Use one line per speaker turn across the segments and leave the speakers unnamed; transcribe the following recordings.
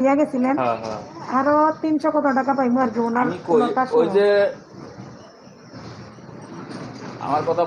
দিয়া গেছিলেন।
হ্যাঁ হ্যাঁ।
আরো 300 কত টাকা পাইবো আর কি ওনার
আমি কই
লতা
ওই
সহ।
যে আমার কথা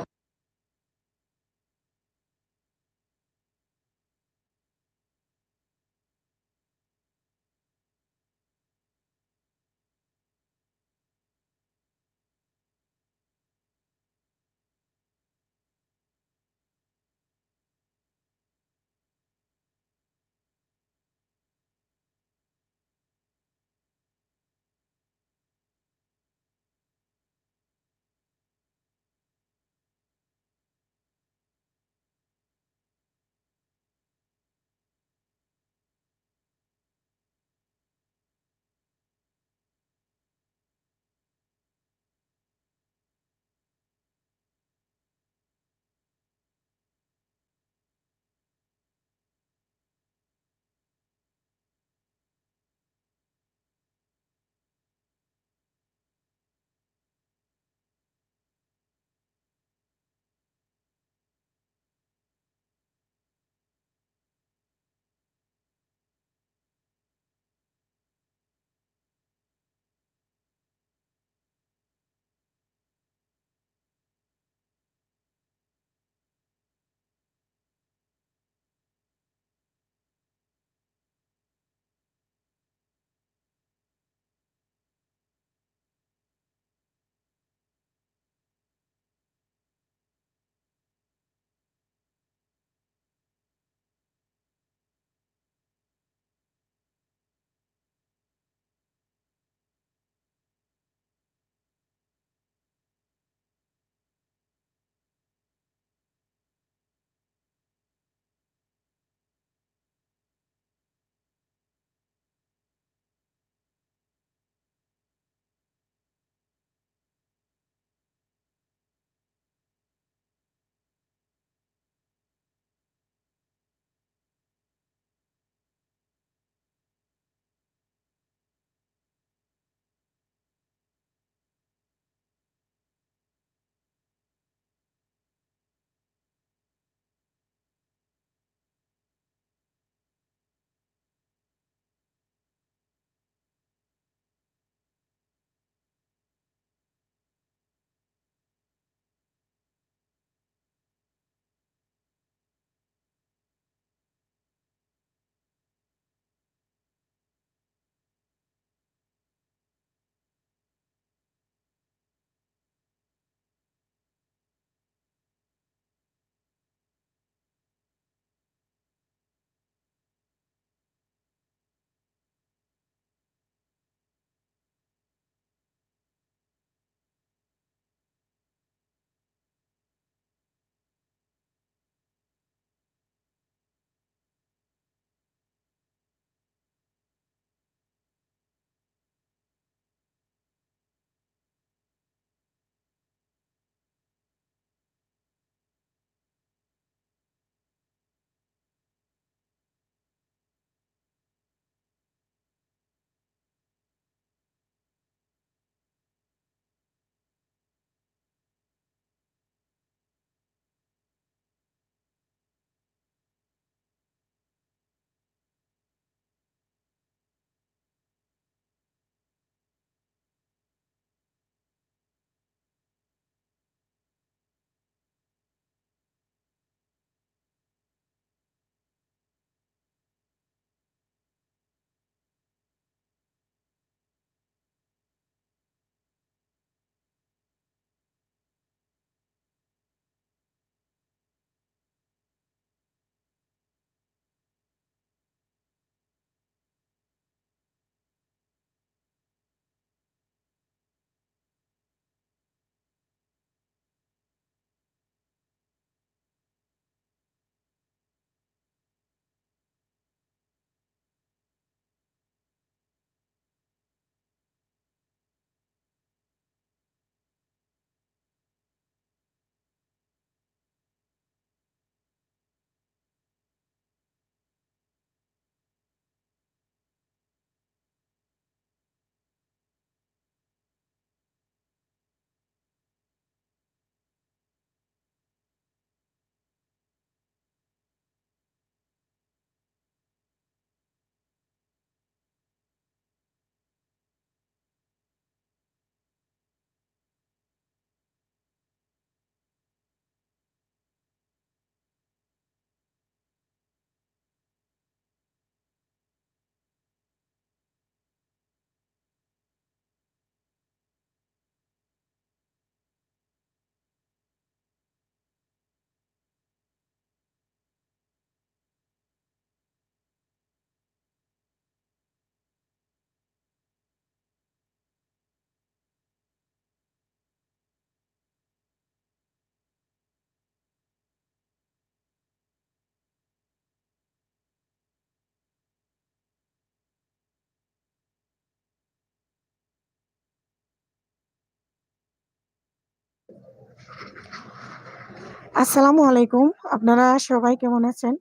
আসসালামু আলাইকুম। আপনারা সবাই কেমন আছেন?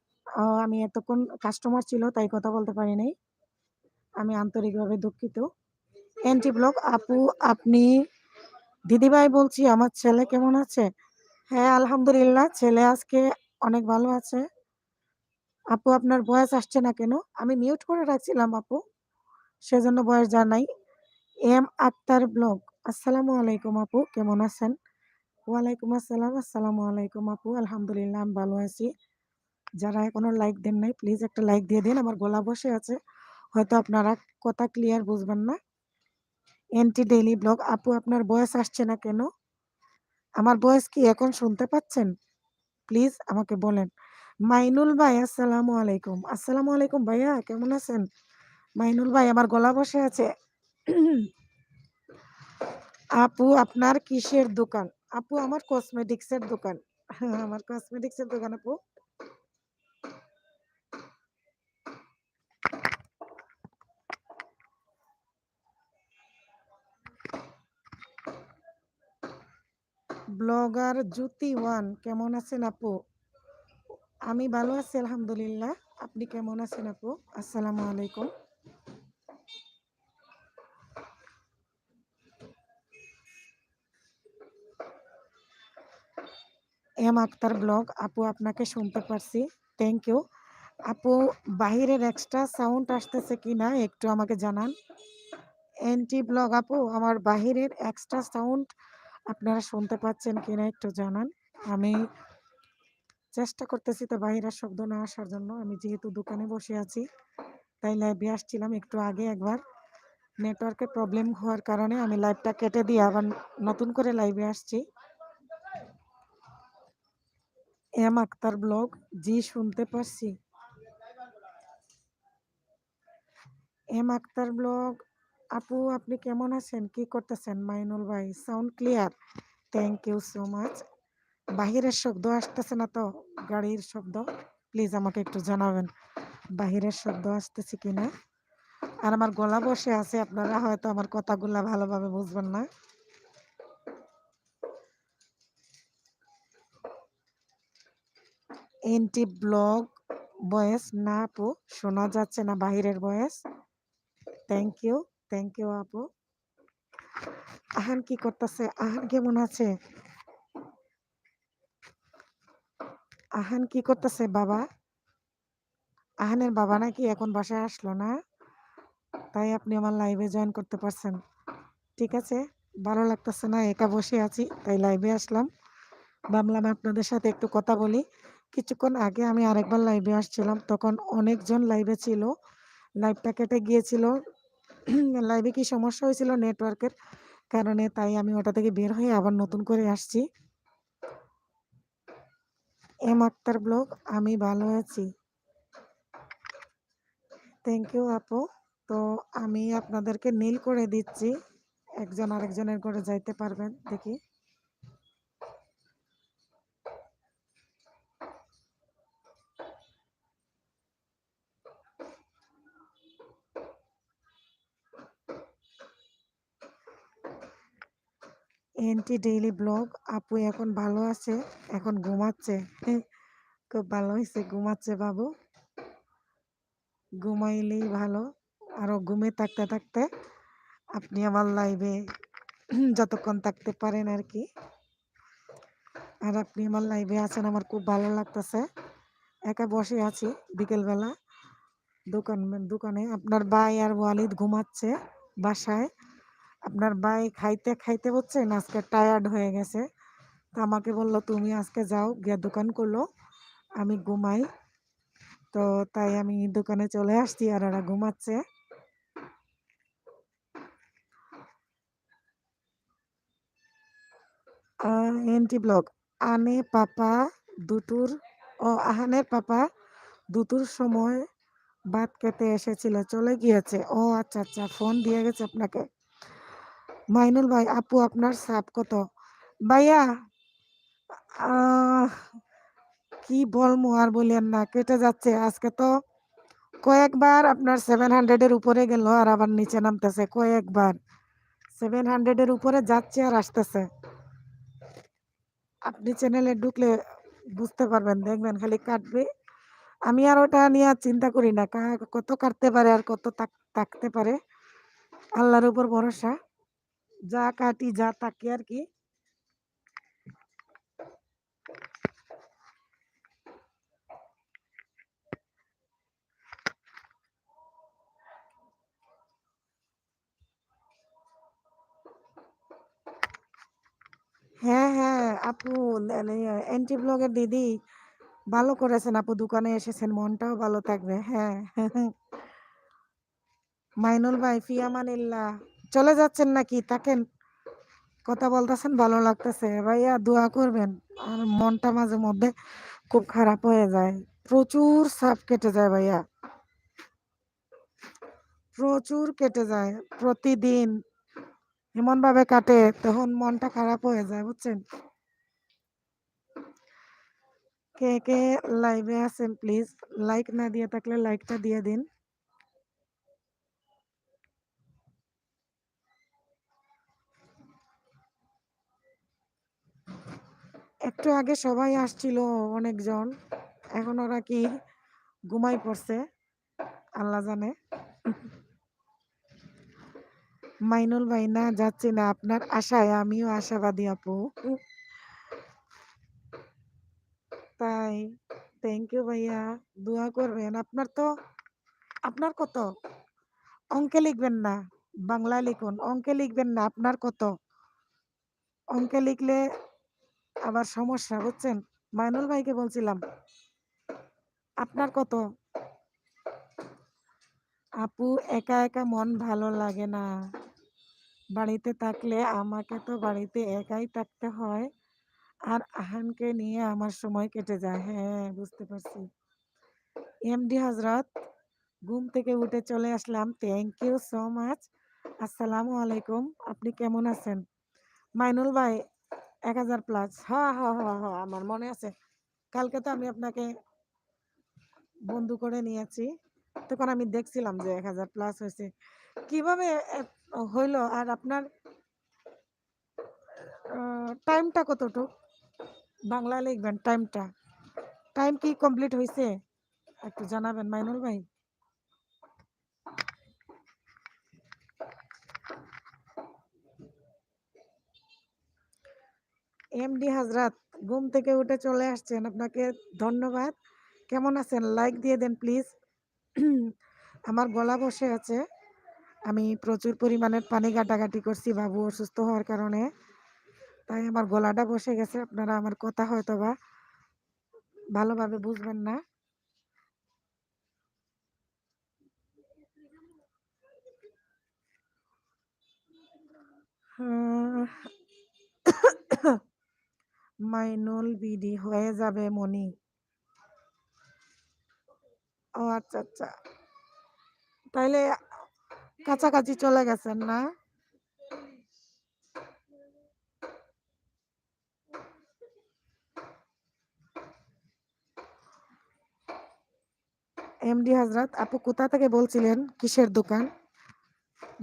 আমি এতক্ষণ কাস্টমার ছিল তাই কথা বলতে পারি নাই। আমি আন্তরিকভাবে দুঃখিত। এনটি ব্লগ আপু, আপনি দিদিভাই বলছি, আমার ছেলে কেমন আছে? হ্যাঁ, আলহামদুলিল্লাহ, ছেলে আজকে অনেক ভালো আছে। আপু, আপনার ভয়েস আসছে না কেন? আমি মিউট করে রাখছিলাম আপু, সেজন্য ভয়েস যায় নাই। এম আক্তার ব্লগ, আসসালামু আলাইকুম আপু, কেমন আছেন? ওয়ালাইকুম আসসালাম। আসসালামু আলাইকুম আপু, আলহামদুলিল্লাহ আমি ভালো আছি। যারা এখনো লাইক দেন নাই প্লিজ একটা লাইক দিয়ে দিন, আমার গলা বসে আছে, হয়তো আপনারা কথা ক্লিয়ার বুঝবেন না। এনটি ডেইলি ব্লগ আপু, আপনার ভয়েস আসছে না কেন? আমার ভয়েস কি এখন শুনতে পাচ্ছেন? প্লিজ আমাকে বলেন। মাইনুল ভাই, আসসালামু আলাইকুম। আসসালামু আলাইকুম ভাইয়া, কেমন আছেন? মাইনুল ভাই, আমার গলা বসে আছে। আপু, আপনার কিসের দোকান? আপু, আমার কসমেটিক্সের দোকান। আমার কসমেটিক্সের দোকান আপু। ব্লগার জ্যোতি ওয়ান, কেমন আছেন আপু? আমি ভালো আছি আলহামদুলিল্লাহ। আপনি কেমন আছেন আপু? আসসালামু আলাইকুম। এম আক্তার ব্লগ আপু, আপনাকে শুনতে পারছি, থ্যাংক ইউ। আপু, বাহিরের এক্সট্রা সাউন্ড আসতেছে কিনা একটু আমাকে জানান। এনটি ব্লগ আপু, আমার বাহিরের এক্সট্রা সাউন্ড আপনারা শুনতে পাচ্ছেন কিনা একটু জানান। আমি চেষ্টা করতেছি তো বাহিরের শব্দ না আসার জন্য। আমি যেহেতু দোকানে বসে আছি তাই লাইভে আসছিলাম একটু আগে, একবার নেটওয়ার্কের প্রবলেম হওয়ার কারণে আমি লাইভটা কেটে দিয়ে আবার নতুন করে লাইভে আসছি। এম আক্তার ব্লগ, জি শুনতে পারছি। এম আক্তার ব্লগ আপু, আপনি কেমন আছেন, কি করতেছেন? মাইনুল ভাই, sound clear, thank you so much. বাহিরের শব্দ আসতেছে না তো? গাড়ির শব্দ প্লিজ আমাকে একটু জানাবেন বাহিরের শব্দ আসতেছে কিনা। আর আমার গলা বসে আছে, আপনারা হয়তো আমার কথাগুলা ভালোভাবে বুঝবেন না। এনটি ব্লগ ভয়েস না আপু, শোনা যাচ্ছে না বাহিরের voice. Thank you, thank you আপু। আহান কি করতেছে? আহান কেমন আছে? আহান কি করতেছে বাবা? আহানের বাবা নাকি এখন বাসায় আসলো না, তাই আপনি আমার লাইভে জয়েন করতে পারছেন। ঠিক আছে, ভালো লাগতেছে না, একা বসে আছি তাই লাইভে আসলাম। ভাবলাম আপনাদের সাথে একটু কথা বলি। কিছুক্ষণ আগে আমি আরেকবার লাইভে আসছিলাম, তখন অনেকজন লাইভে ছিল, লাইভটা কেটে গিয়েছিল। লাইভে কি সমস্যা হয়েছিল নেটওয়ার্কের কারণে, তাই আমি ওটা থেকে বের হয়ে আবার নতুন করে আসছি। এম আক্তার ব্লগ, আমি ভালো আছি, থ্যাংক ইউ আপু। তো আমি আপনাদেরকে নীল করে দিচ্ছি, একজন আরেকজনের করে যাইতে পারবেন দেখি। এনটি ডেইলি ব্লগ আপু এখন ভালো আছে, এখন ঘুমাচ্ছে। খুব ভালো হয়েছে, ঘুমাচ্ছে বাবু, ঘুমাইলেই ভালো। আরো ঘুমে থাকতে থাকতে আপনি আমার লাইভে যতক্ষণ থাকতে পারেন আর কি। আর আপনি আমার লাইভে আছেন, আমার খুব ভালো লাগতেছে। একা বসে আছি বিকেলবেলা দোকানে। আপনার ভাই আর ওয়ালিদ ঘুমাচ্ছে বাসায়। আপনার ভাই খাইতে খাইতে বুঝছেন আজকে টায়ার্ড হয়ে গেছে, তো আমাকে বললো তুমি আজকে যাও গিয়ে দোকান করলো, আমি ঘুমাই। তো তাই আমি দোকানে চলে আসছি আর ওরা ঘুমাচ্ছে। এনটি ব্লগ, আনে পাপা দুটোর, ও আহানের পাপা দুটোর সময় ভাত খেতে এসেছিল, চলে গিয়েছে। ও আচ্ছা আচ্ছা, ফোন দিয়ে গেছে আপনাকে। মাইনুল ভাই, আপু আপনার সাপ কত? ভাইয়া, আহ, কি বলবো আর বলিয়েন না, কেটে যাচ্ছে আজকে তো। কয়েকবার আপনার 700-এর উপরে গেল আর আবার নিচে নামতেছে, কয়েকবার 700-এর উপরে যাচ্ছে আর আসতেছে। আপনি চ্যানেলে ঢুকলে বুঝতে পারবেন, দেখবেন খালি কাটবে। আমি আর ওটা নিয়ে আর চিন্তা করি না, কত কাটতে পারে আর কত থাকতে পারে। আল্লাহর উপর ভরসা, যা কাটি যা তাকি আর কি। হ্যাঁ হ্যাঁ আপু, এন্টি ব্লগের দিদি, ভালো করেছেন আপু, দোকানে এসেছেন, মনটাও ভালো থাকবে। হ্যাঁ মাইনুল ভাই, ফিয়ামানিল্লাহ। চলে যাচ্ছেন নাকি? থাকেন, কথা বলতেছেন, ভালো লাগতেছে ভাইয়া, দোয়া করবেন। আর মনটা মাঝে মধ্যে খুব খারাপ হয়ে যায়, প্রচুর সাপ কেটে যায় ভাইয়া, প্রচুর কেটে যায় প্রতিদিন, এমন ভাবে কাটে, তখন মনটা খারাপ হয়ে যায়, বুঝছেন। কে কে লাইভে আছেন প্লিজ, লাইক না দিয়ে থাকলে লাইকটা দিয়ে দিন। একটু আগে সবাই আসছিল, অনেকজন, এখন ওরা কি ঘুমাই পড়ছে, আল্লাহ জানে। মাইনুল ভাই, না যাচ্ছি না, আপনার আশায় আমিও আশাবাদী আপু। তাই, থ্যাংক ইউ ভাইয়া, দোয়া করবেন। আপনার কত? অঙ্কে লিখবেন না, বাংলায় লিখুন, অঙ্কে লিখবেন না। আপনার কত? অঙ্কে লিখলে আবার সমস্যা, বুঝছেন। মাইনুল ভাইকে বলছিলাম, আপনার কত? আপু, একা একা মন ভালো লাগে না, বাড়িতে থাকলে আমাকে তো বাড়িতে একাই থাকতে হয়, আর আহানকে নিয়ে আমার সময় কেটে যায়। হ্যাঁ, বুঝতে পারছি। এমডি হজরত, ঘুম থেকে উঠে চলে আসলাম, থ্যাংক ইউ সো মাচ। আসসালামু আলাইকুম, আপনি কেমন আছেন? মাইনুল ভাই, 1000+। হ্যাঁ হ্যাঁ হ্যাঁ হ্যাঁ, আমার মনে আছে, কালকে তো আমি আপনাকে বন্ধু করে নিয়েছি, তখন আমি দেখছিলাম যে 1000+ হয়েছে, কিভাবে হইলো। আর আপনার টাইমটা কতটুক? বাংলা লিখবেন টাইমটা, টাইম কি কমপ্লিট হয়েছে একটু জানাবেন মাইনুল ভাই। এমডি হাজরাত, ঘুম থেকে উঠে চলে আসছেন, আপনাকে ধন্যবাদ। কেমন আছেন? লাইক দিয়ে দেন প্লিজ। আমার গলা বসে আছে, আমি প্রচুর পরিমাণে পানি ঘাটাঘাটি করছি বাবু অসুস্থ হওয়ার কারণে, তাই আমার গলাটা বসে গেছে, আপনারা আমার কথা হয়তো বা ভালোভাবে বুঝবেন না। আহ, মাইনুল বিডি হয়ে যাবে মনি। ও আচ্ছা আচ্ছা, তাইলে কাছাকাছি চলে গেছেন না? এমডি হজরত, আপু কোথা থেকে বলছিলেন, কিসের দোকান?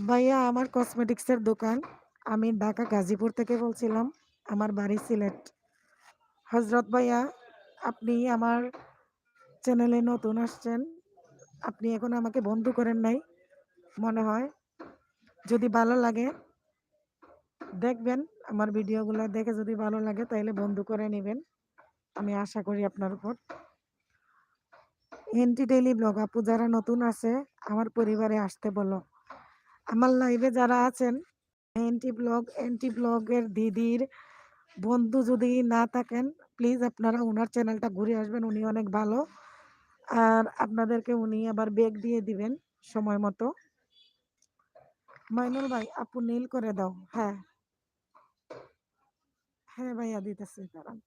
ভাইয়া, আমার কসমেটিক্সের দোকান, আমি ঢাকা গাজীপুর থেকে বলছিলাম, আমার বাড়ি সিলেট। হজরত ভাইয়া, আপনি আমার চ্যানেলে নতুন আসছেন, আপনি এখন আমাকে বন্ধু করেন নাই মনে হয়, যদি ভালো লাগে দেখবেন, আমার ভিডিওগুলো দেখে যদি ভালো লাগে তাহলে বন্ধু করে নেবেন, আমি আশা করি আপনার উপর। এনটি ডেইলি ব্লগ, আপু যারা নতুন আছে আমার পরিবারে আসতে বলো। আমার লাইভে যারা আছেন, এনটি ব্লগের দিদির বন্ধু যদি না থাকেন, প্লিজ আপনারা ওনার চ্যানেলটা ঘুরে আসবেন, উনি অনেক ভালো, আর আপনাদেরকে উনি আবার ব্যাগ দিয়ে দিবেন সময় মতো। মাইনুল ভাই, আপু নীল করে দাও। হ্যাঁ হ্যাঁ ভাইয়া, দিতেছি, দাঁড়ান।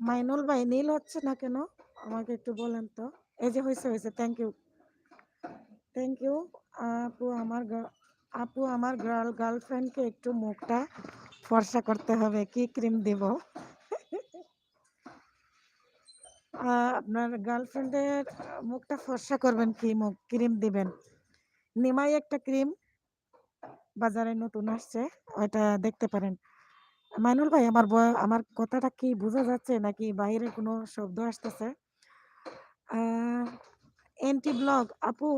মাইনুল ভাই নীল হচ্ছে না কেন? আমাকে একটু বলেন তো। এই যে হয়েছে, থ্যাংক ইউ, থ্যাংক ইউ। আপু আমার গার্লফ্রেন্ডকে একটু মুখটা ফর্সা করতে হবে, কি ক্রিম দিব? আপনার গার্লফ্রেন্ডের মুখটা ফর্সা করবেন, কি মুখ ক্রিম দিবেন? নিমাই একটা ক্রিম বাজারে নতুন আসছে, ওইটা দেখতে পারেন। মাইনুল ভাই, আমার কথাটা কি বোঝা যাচ্ছে নাকি বাইরে কোনো শব্দ আসতেছে? এন্টি ব্লগ আপু,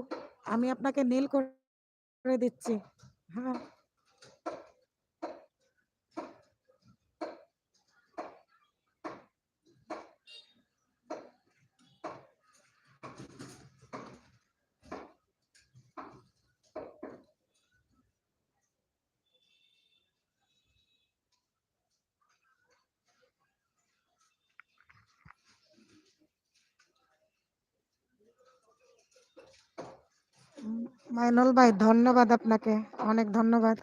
আমি আপনাকে নীল করে দিচ্ছি। হ্যাঁ, মাইনুল ভাই ধন্যবাদ আপনাকে, অনেক ধন্যবাদ।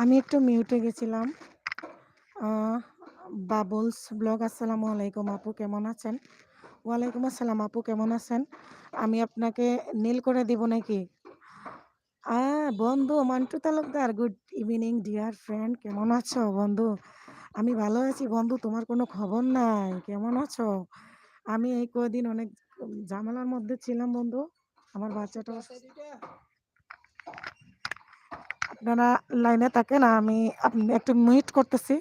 আমি একটু মিউটে গেছিলাম। আহ, বাবুলস ব্লগ, আসসালামু আলাইকুম আপু, কেমন আছেন? ওয়ালাইকুম আসসালাম আপু, কেমন আছেন? আমি আপনাকে নীল করে দিব নাকি? বন্ধু Montu Talukdar, good evening dear friend, কেমন আছো বন্ধু? আমি ভালো আছি বন্ধু, তোমার কোনো খবর নাই, কেমন আছো? আমি এই কদিন অনেক ঝামেলার মধ্যে ছিলাম বন্ধু। আমার বাচ্চাটা আপনারা লাইনে থাকেন, আমি একটু মিউট করতেছি।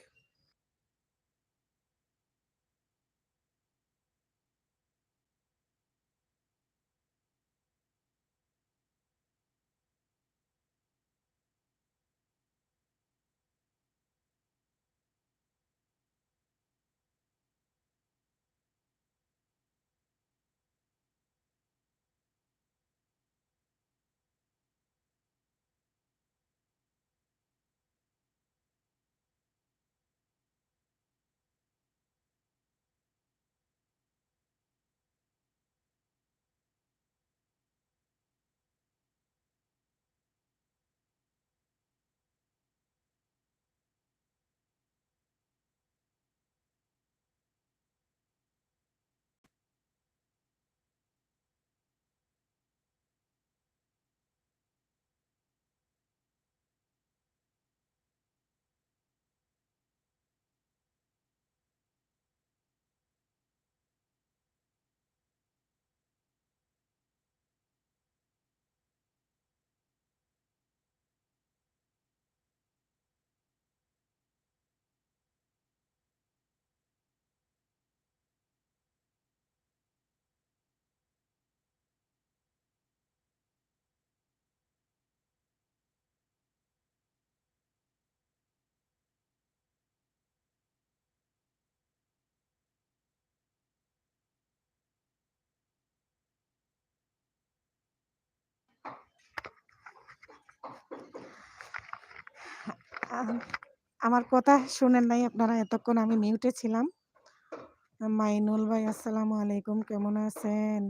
আহ, আমার কথা শুনেন নাই আপনারা এতক্ষণ, আমি মিউটে ছিলাম। মাইনুল ভাই আসসালামু আলাইকুম, কেমন আছেন?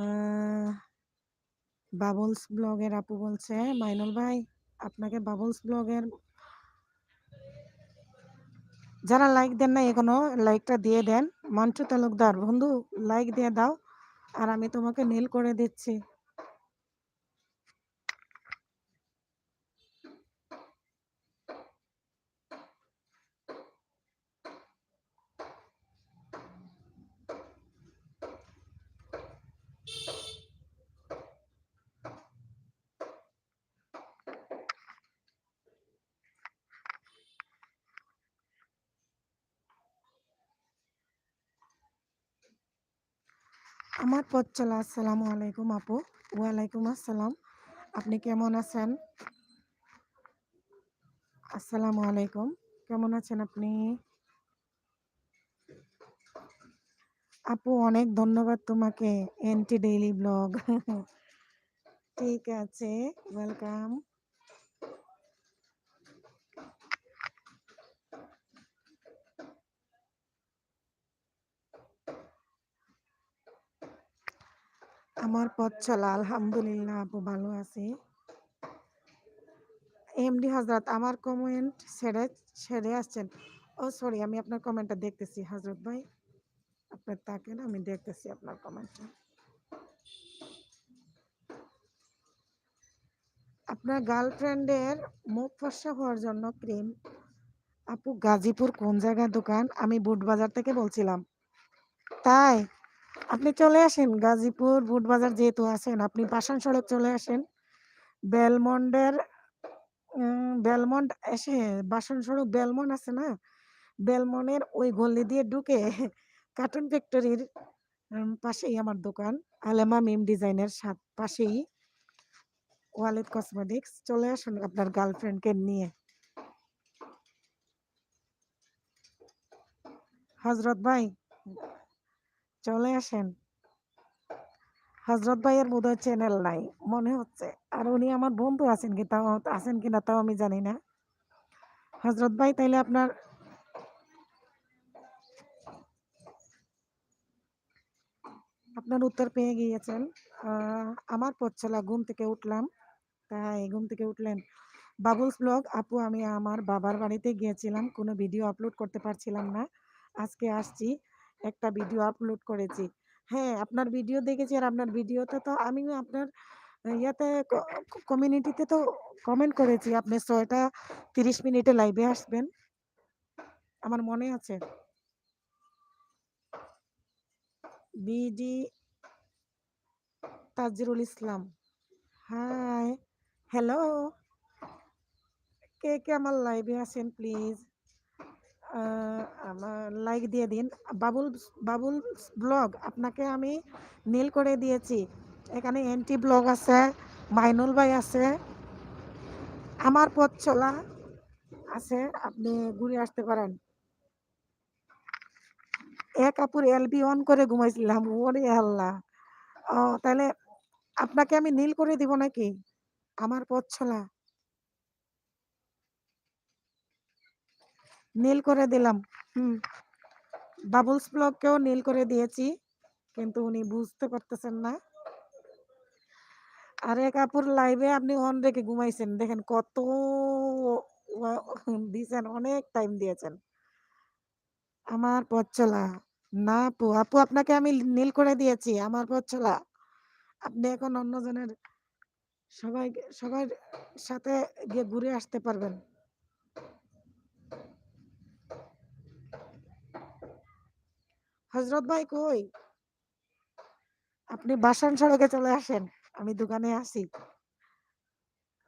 আহ, বাবলস ব্লগের আপু বলছে, মাইনুল ভাই আপনাকে বাবলস ব্লগের যারা লাইক দেন না এখনো, লাইকটা দিয়ে দেন। মন্টু তালুকদার বন্ধু, লাইক দিয়ে দাও, আর আমি তোমাকে নীল করে দিচ্ছি। আমার পথ চলা। আসসালামু আলাইকুম আপু। ওয়ালাইকুম আসসালাম। আপনি কেমন আছেন? আসসালামু আলাইকুম। কেমন আছেন আপনি? আপু অনেক ধন্যবাদ তোমাকে। N T daily blog. ঠিক আছে, ওয়েলকাম। আমার পথ চলা আলহামদুলিল্লাহ আপু, ভালো আছি। এমডি হজরত আমার কমেন্ট ছেড়ে ছেড়ে আসছেন। ও সরি, আমি আপনার কমেন্টটা দেখতেছি হজরত ভাই। আপনার তাকেন, আমি দেখতেছি আপনার কমেন্টটা। আপনার গার্লফ্রেন্ডের মুখ ফর্সা হওয়ার জন্য ক্রিম। আপু গাজীপুর কোন জায়গার দোকান? আমি বুট বাজার থেকে বলছিলাম। তাই আপনি চলে আসেন গাজীপুর বুট বাজার, যেহেতু আছেন আপনি পাষাণ সড়ক চলে আসেন। বেলমন্ডের বেলমন্ড এসে বাসন সড়ক বেলমন্ড আছে না, বেলমনের ওই গলি দিয়ে ঢুকে কার্টুন ফ্যাক্টরির পাশেই আমার দোকান। আলেমা মিম ডিজাইনের পাশেই ওয়ালিদ কসমেটিক্স। চলে আসুন আপনার গার্লফ্রেন্ডকে নিয়ে। হজরত ভাই চলে আসেন। হজরত ভাইয়ের বোধহয় চ্যানেল নাই মনে হচ্ছে, আর উনি আমার বন্ধু আছেন কি তাও, আছেন কিনা তাও আমি জানি না। হজরত ভাই তাইলে আপনার আপনার উত্তর পেয়ে গিয়েছেন। আমার পথ চলা, ঘুম থেকে উঠলাম। তাই ঘুম থেকে উঠলেন। বাবুলস ব্লগ আপু, আমি আমার বাবার বাড়িতে গিয়েছিলাম, কোনো ভিডিও আপলোড করতে পারছিলাম না। আজকে আসছি, একটা ভিডিও আপলোড করেছি। হ্যাঁ, আপনার ভিডিও দেখেছি, আর আপনার ভিডিওতে তো আমিও আপনার ইয়াতে কমিউনিটিতে তো কমেন্ট করেছি আপনি 6টা 30 মিনিটে লাইভে আসবেন, আমার মনে আছে। বিডি তাজরুল ইসলাম, হাই, হ্যালো। কে কে আমার লাইভে আছেন প্লিজ আমার লাইক দিয়ে দিন। বাবুল বাবুল ব্লগ আপনাকে আমি নীল করে দিয়েছি। এখানে এনটি ব্লগ আছে, মাইনুল ভাই আছে, আমার পথ চলা আছে, আপনি ঘুরে আসতে পারেন। এক আপুর এলবি অন করে ঘুমাইছিলাম, ওরে আল্লাহ। ও তাহলে আপনাকে আমি নীল করে দিব নাকি? আমার পথ চলা নীল করে দিলাম। হুম, বাবুলস ব্লগকেও নীল করে দিয়েছি, কিন্তু উনি বুঝতে পারতেছেন না। আর এক আপুর লাইভে আপনি অন রেখে ঘুমাইছেন, দেখেন কত দিয়েছেন, অনেক টাইম দিয়েছেন। আমার পথ চলা, না আপু, আপু আপনাকে আমি নীল করে দিয়েছি আমার পথ চলা। আপনি এখন অন্যজনের সবাই সবার সাথে গিয়ে ঘুরে আসতে পারবেন। হজরত ভাই কই? আপনি বাসান সড়কে চলে আসেন, আমি দোকানে আছি,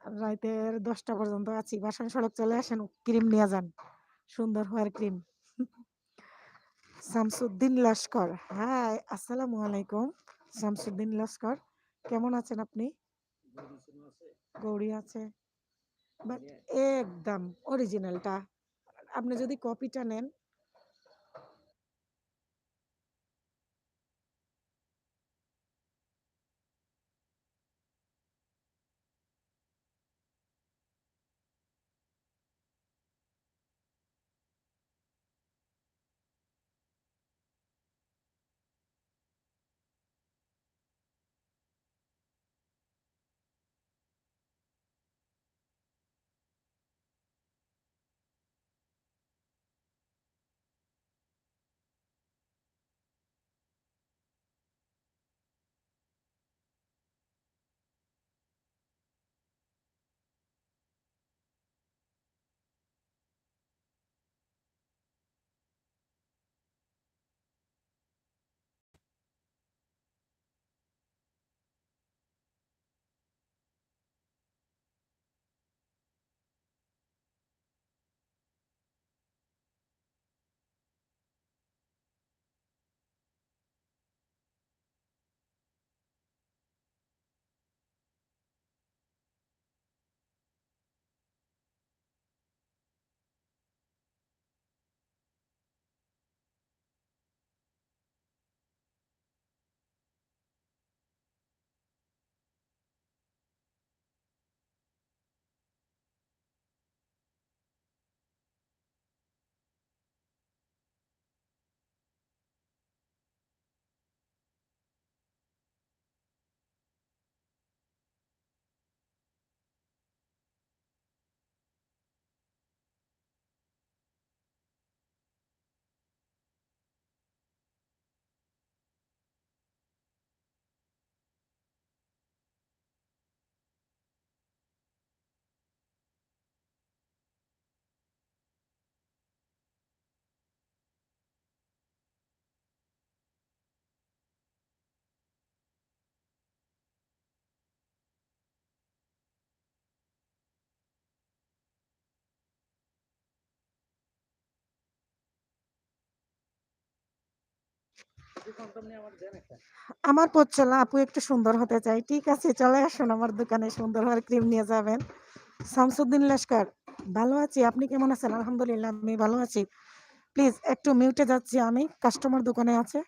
রাতের 10টা পর্যন্ত আছি। বাসান সড়ক চলে আসেন, ক্রিম নিয়ে যান, সুন্দর hair cream. Shamsuddin Laskar, hi, আসসালামু আলাইকুম। শামসুদ্দিন লস্কর, কেমন আছেন আপনি? গৌরী আছে, বাট একদম অরিজিনালটা। আপনি যদি কপিটা নেন, আমার পথ চলা আপু একটু সুন্দর হতে চাই। ঠিক আছে, চলে আসুন আমার দোকানে, সুন্দর হওয়ার ক্রিম নিয়ে যাবেন। শামসুদ্দিন লস্কর, ভালো আছি। আপনি কেমন আছেন? আলহামদুলিল্লাহ আমি ভালো আছি। প্লিজ একটু মিউটে যাচ্ছি আমি, কাস্টমার দোকানে আছে।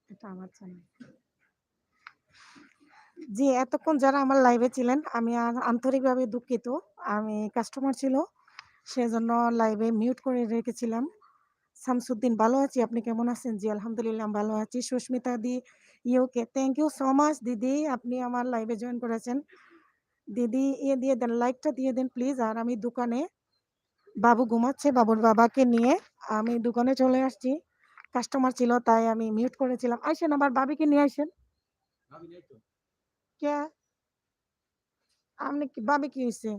এটা আমার চ্যানেল। জি, এতক্ষণ যারা আমার লাইভে ছিলেন আমি আন্তরিকভাবে দুঃখিত। আমি কাস্টমার ছিল, সেজন্য লাইভে মিউট করে রেখেছিলাম। শামসুদ্দিন, ভালো আছি। আপনি কেমন আছেন? জি, আলহামদুলিল্লাহ ভালো আছি। সুস্মিতা দি, UK, thank you so much দিদি, আপনি আমার লাইভে জয়েন করেছেন। দিদি ইয়ে দিয়ে দেন, লাইকটা দিয়ে দেন প্লিজ। আর আমি দোকানে, বাবু ঘুমাচ্ছে, বাবুর বাবাকে নিয়ে আমি দোকানে চলে আসছি। কাস্টমার ছিল তাই আমি মিউট করেছিলাম। আইসেন আমার ভাবিকে নিয়ে আইসেন। কে? আপনি কি ভাবি কি হইছে?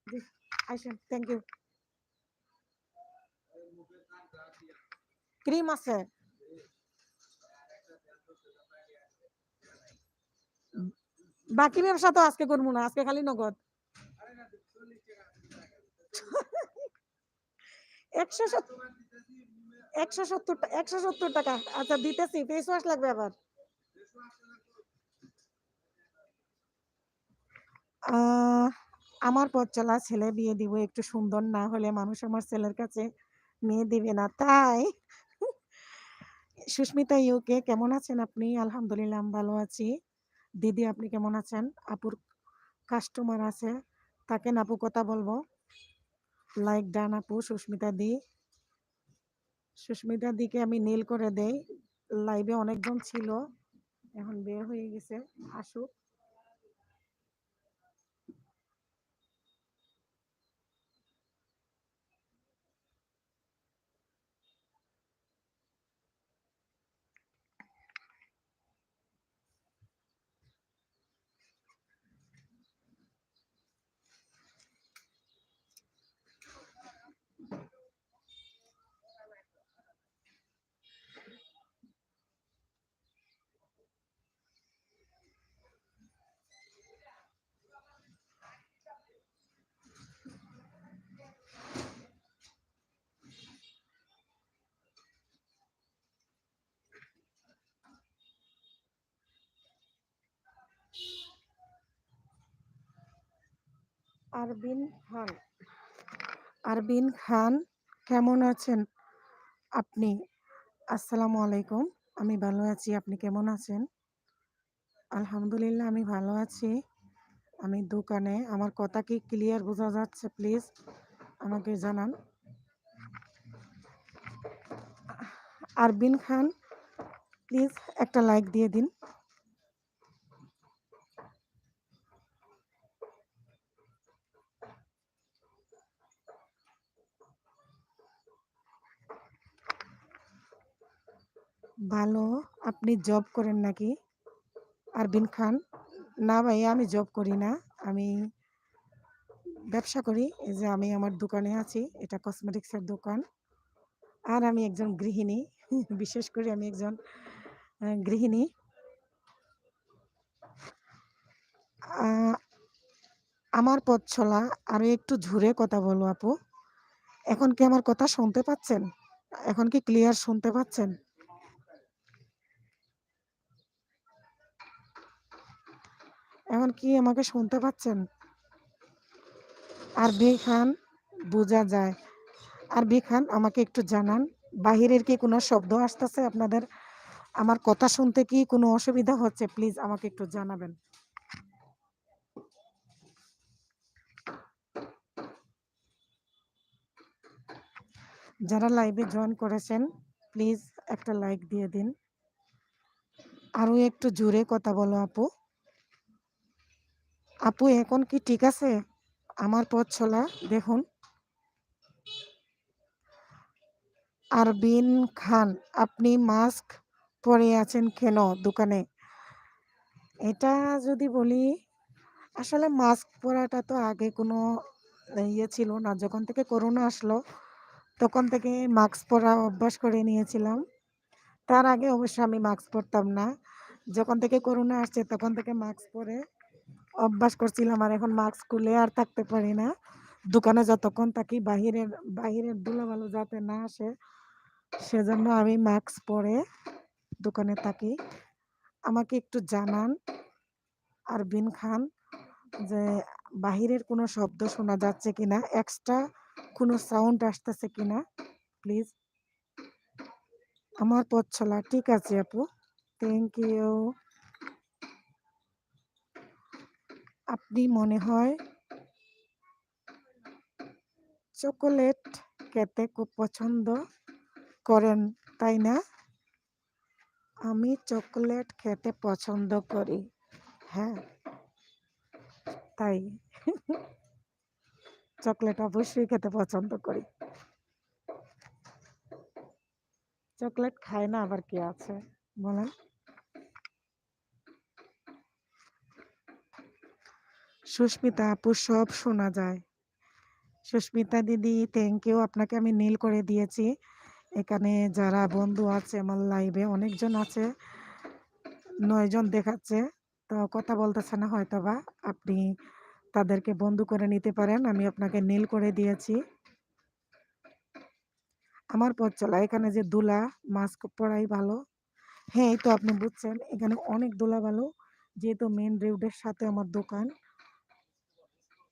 জি, আইসেন। Thank you. ক্রিম আছে? বাকি ব্যবসা তো আজকে করবো না, আজকে খালি নগদ। 170 170 টাকা। আচ্ছা দিতেছি, ফেস ওয়াশ লাগবে আবার। আহ, আমার পথ চলা ছেলে বিয়ে দিব, একটু সুন্দর না হলে মানুষ আমার ছেলের কাছে মেয়ে দিবে না, তাই। সুস্মিতা ইউকে, কেমন আছেন আপনি? আলহামদুলিল্লাহ আমি ভালো আছি। দিদি আপনি কেমন আছেন? আপুর কাস্টমার আছে, তাকে আপু কথা বলবো। লাইক ডান আপু। সুস্মিতা দিকে আমি নীল করে দেই। লাইভে অনেকজন ছিল, এখন বের হয়ে গেছে, আসুক। আরবিন খান, আরবিন খান, কেমন আছেন আপনি? আসসালামু আলাইকুম। আমি ভালো আছি, আপনি কেমন আছেন? আলহামদুলিল্লাহ আমি ভালো আছি। আমি দোকানে, আমার কথা কি ক্লিয়ার বোঝা যাচ্ছে? প্লিজ আমাকে জানান। আরবিন খান, প্লিজ একটা লাইক দিয়ে দিন। ভালো। আপনি জব করেন নাকি? আরবিন খান, না ভাই আমি জব করি না, আমি ব্যবসা করি। এই যে আমি আমার দোকানে আছি, এটা কসমেটিক্সের দোকান। আর আমি একজন গৃহিণী, বিশেষ করে আমি একজন গৃহিণী। আহ, আমার পথ চলা, আরো একটু ঝুরে কথা বলো আপু। এখন কি আমার কথা শুনতে পাচ্ছেন? এখন কি ক্লিয়ার শুনতে পাচ্ছেন? এখন কি আমাকে শুনতে পাচ্ছেন? আরবি খান, বোঝা যায়। আরবি খান, আমাকে একটু জানান, বাহিরের কি কোনো শব্দ আসতেছে আপনাদের? আমার কথা শুনতে কি কোনো অসুবিধা হচ্ছে? প্লিজ আমাকে একটু জানাবেন। যারা লাইভে জয়েন করেছেন, প্লিজ একটা লাইক দিয়ে দিন। আরো একটু জোরে কথা বলো আপু। আপু এখন কি ঠিক আছে আমার পথ চলা? দেখুন। আরবিন খান, আপনি মাস্ক পরে আছেন কেন দোকানে? এটা যদি বলি, আসলে মাস্ক পরাটা তো আগে কোনো ইয়ে ছিল না, যখন থেকে করোনা আসলো তখন থেকে মাস্ক পরা অভ্যাস করে নিয়েছিলাম। তার আগে অবশ্য আমি মাস্ক পরতাম না। যখন থেকে করোনা আসছে তখন থেকে মাস্ক পরে অভ্যাস করছিলাম, আর এখন মাস্ক খুলে আর থাকতে পারি না। দোকানে যতক্ষণ থাকি বাহিরের বাহিরের ধুলোবালু যাতে না আসে, সেজন্য আমি মাস্ক পরে দোকানে থাকি। আমাকে একটু জানান আরবিন খান, যে বাহিরের কোনো শব্দ শোনা যাচ্ছে কিনা, এক্সট্রা কোনো সাউন্ড আসতেছে কিনা, প্লিজ। আমার পথ চলা ঠিক আছে আপু, থ্যাংক ইউ। আপনি মনে হয় চকোলেট খেতে খুব পছন্দ করেন, তাই না? আমি চকোলেট খেতে পছন্দ করি। হ্যাঁ, তাই। চকোলেট অবশ্যই খেতে পছন্দ করি। চকোলেট খায় না আবার কে আছে বলেন? সুস্মিতা আপু, সব শোনা যায়। সুস্মিতা দিদি, থ্যাংক ইউ, আপনাকে আমি নীল করে দিয়েছি। এখানে যারা বন্ধু আছে আমার লাইভে অনেকজন আছে, 9 জন দেখাচ্ছে, তো কথা বলতেছে না হয়তোবা। আপনি তাদেরকে বন্ধু করে নিতে পারেন, আমি আপনাকে নীল করে দিয়েছি। আমার পথ চলা, এখানে যে দুলা, মাস্ক পরাই ভালো। হ্যাঁ, এই তো আপনি বুঝছেন, এখানে অনেক দুলা ভালো, যেহেতু মেন রোডের সাথে আমার দোকান,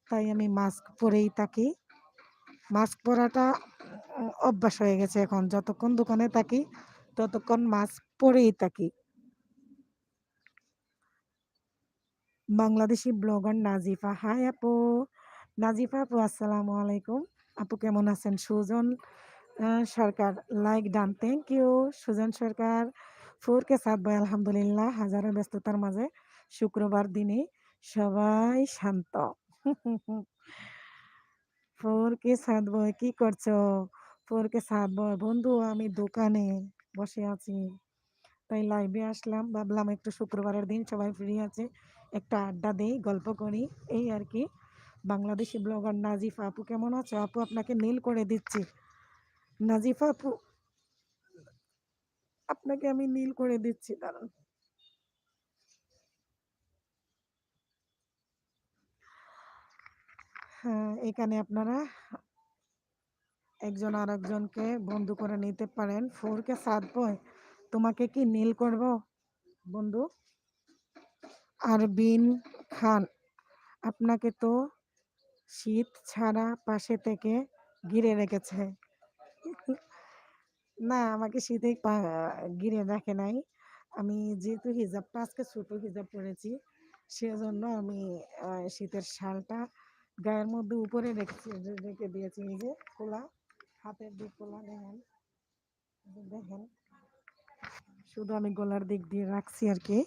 তাই আমি মাস্ক পরেই থাকি। মাস্ক পরাটা অভ্যাস হয়ে গেছে এখন, যতক্ষণ দোকানে থাকি ততক্ষণ মাস্ক পরেই থাকি। বাংলাদেশি ব্লগার নাজিফা, হাই আপু। নাজিফা আপু, আসসালামু আলাইকুম। আপু কেমন আছেন? Sujan Sarkar, like done, thank you. Sujan Sarkar, 4 কে 7 ভাই, আলহামদুলিল্লাহ হাজারো ব্যস্ততার মাঝে শুক্রবার দিনে সবাই শান্ত। 4 কে 7 ভাই কি করছো? 4 কে 7 ভাই বন্ধু, আমি দোকানে বসে আছি, তাই লাইভে আসলাম, ভাবলাম একটু শুক্রবারের দিন সবাই ফ্রি আছে, একটা আড্ডা দেই, গল্প করি, এই আর কি। বাংলাদেশি ব্লগার নাজিফা আপু কেমন আছো? আপু আপনাকে নীল করে দিচ্ছি। নাজিফা আপু, আপনাকে আমি নীল করে দিচ্ছি, দাঁড়ান। হ্যাঁ, এখানে আপনারা একজন আর একজনকে বন্ধু করে নিতে পারেন। 4 কে 7 বয়, তোমাকে কি নীল করব বন্ধু? আরবিন খান, আপনাকে তো শীত ছাড়া পাশে থেকে ঘিরে রেখেছে। না, আমাকে শীতে ঘিরে রাখে নাই। আমি যেহেতু হিজাবটা আজকে ছোট হিজাব পরেছি, সেজন্য আমি শীতের শালটা গায়ের মধ্যে উপরে রেখে দিয়েছি। এই যে খোলা, হাতের দিক খোলা, দেখেন, দেখেন, শুধু আমি গলার দিক দিয়ে রাখছি আর কি।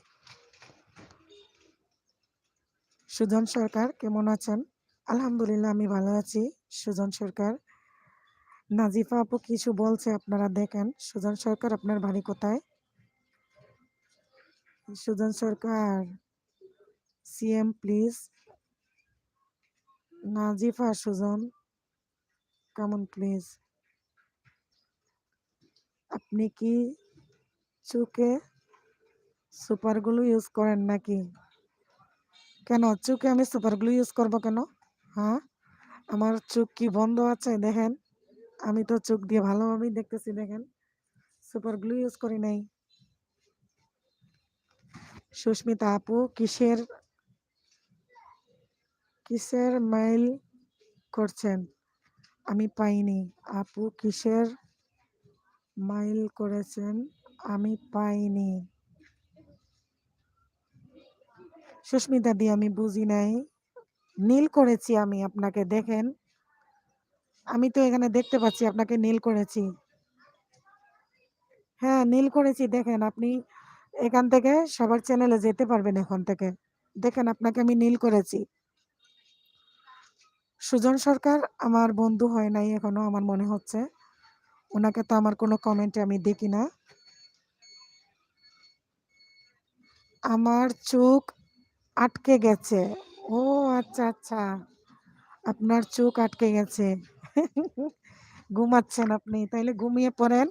সুজন সরকার কেমন আছেন? আলহামদুলিল্লাহ আমি ভালো আছি। সুজন সরকার, নাজিফা আপু কিছু বলছে, আপনারা দেখেন। সুজন সরকার, আপনার বাড়ি কোথায়? Sujan Sarkar, CM please. Nazifa, Sujan, come on please. আপনি কি চোখে সুপার গ্লু ইউজ করেন নাকি? কেন চোখে আমি সুপার গ্লু ইউজ করবো কেন? হ্যাঁ, আমার চোখ কি বন্ধ আছে? দেখেন, আমি তো চোখ দিয়ে ভালোভাবেই দেখতেছি, দেখেন, সুপার গ্লু ইউজ করি নাই। সুস্মিতা আপু, কিসের কিসের মাইল করছেন? আমি পাইনি। আপু কিসের মাইল করেছেন? আমি পাইনি। সুস্মিতা দি, আমি বুঝি নাই। নীল করেছি আমি আপনাকে, দেখেন, আমি তো এখানে দেখতে পাচ্ছি আপনাকে নীল করেছি। হ্যাঁ, নীল করেছি, দেখেন আপনি এখান থেকে সবার চ্যানেলে যেতে পারবেন এখন থেকে, দেখেন আপনাকে আমি নীল করেছি। সুজন সরকার আমার বন্ধু হয় নাই এখনো, আমার মনে হচ্ছে। ওনাকে তো আমার কোনো কমেন্টে আমি দেখি না। আমার চোখ আটকে গেছে। ও আচ্ছা আচ্ছা, আপনার চোখ আটকে গেছে। ঘুমাচ্ছেন আপনি, তাইলে ঘুমিয়ে পড়েন।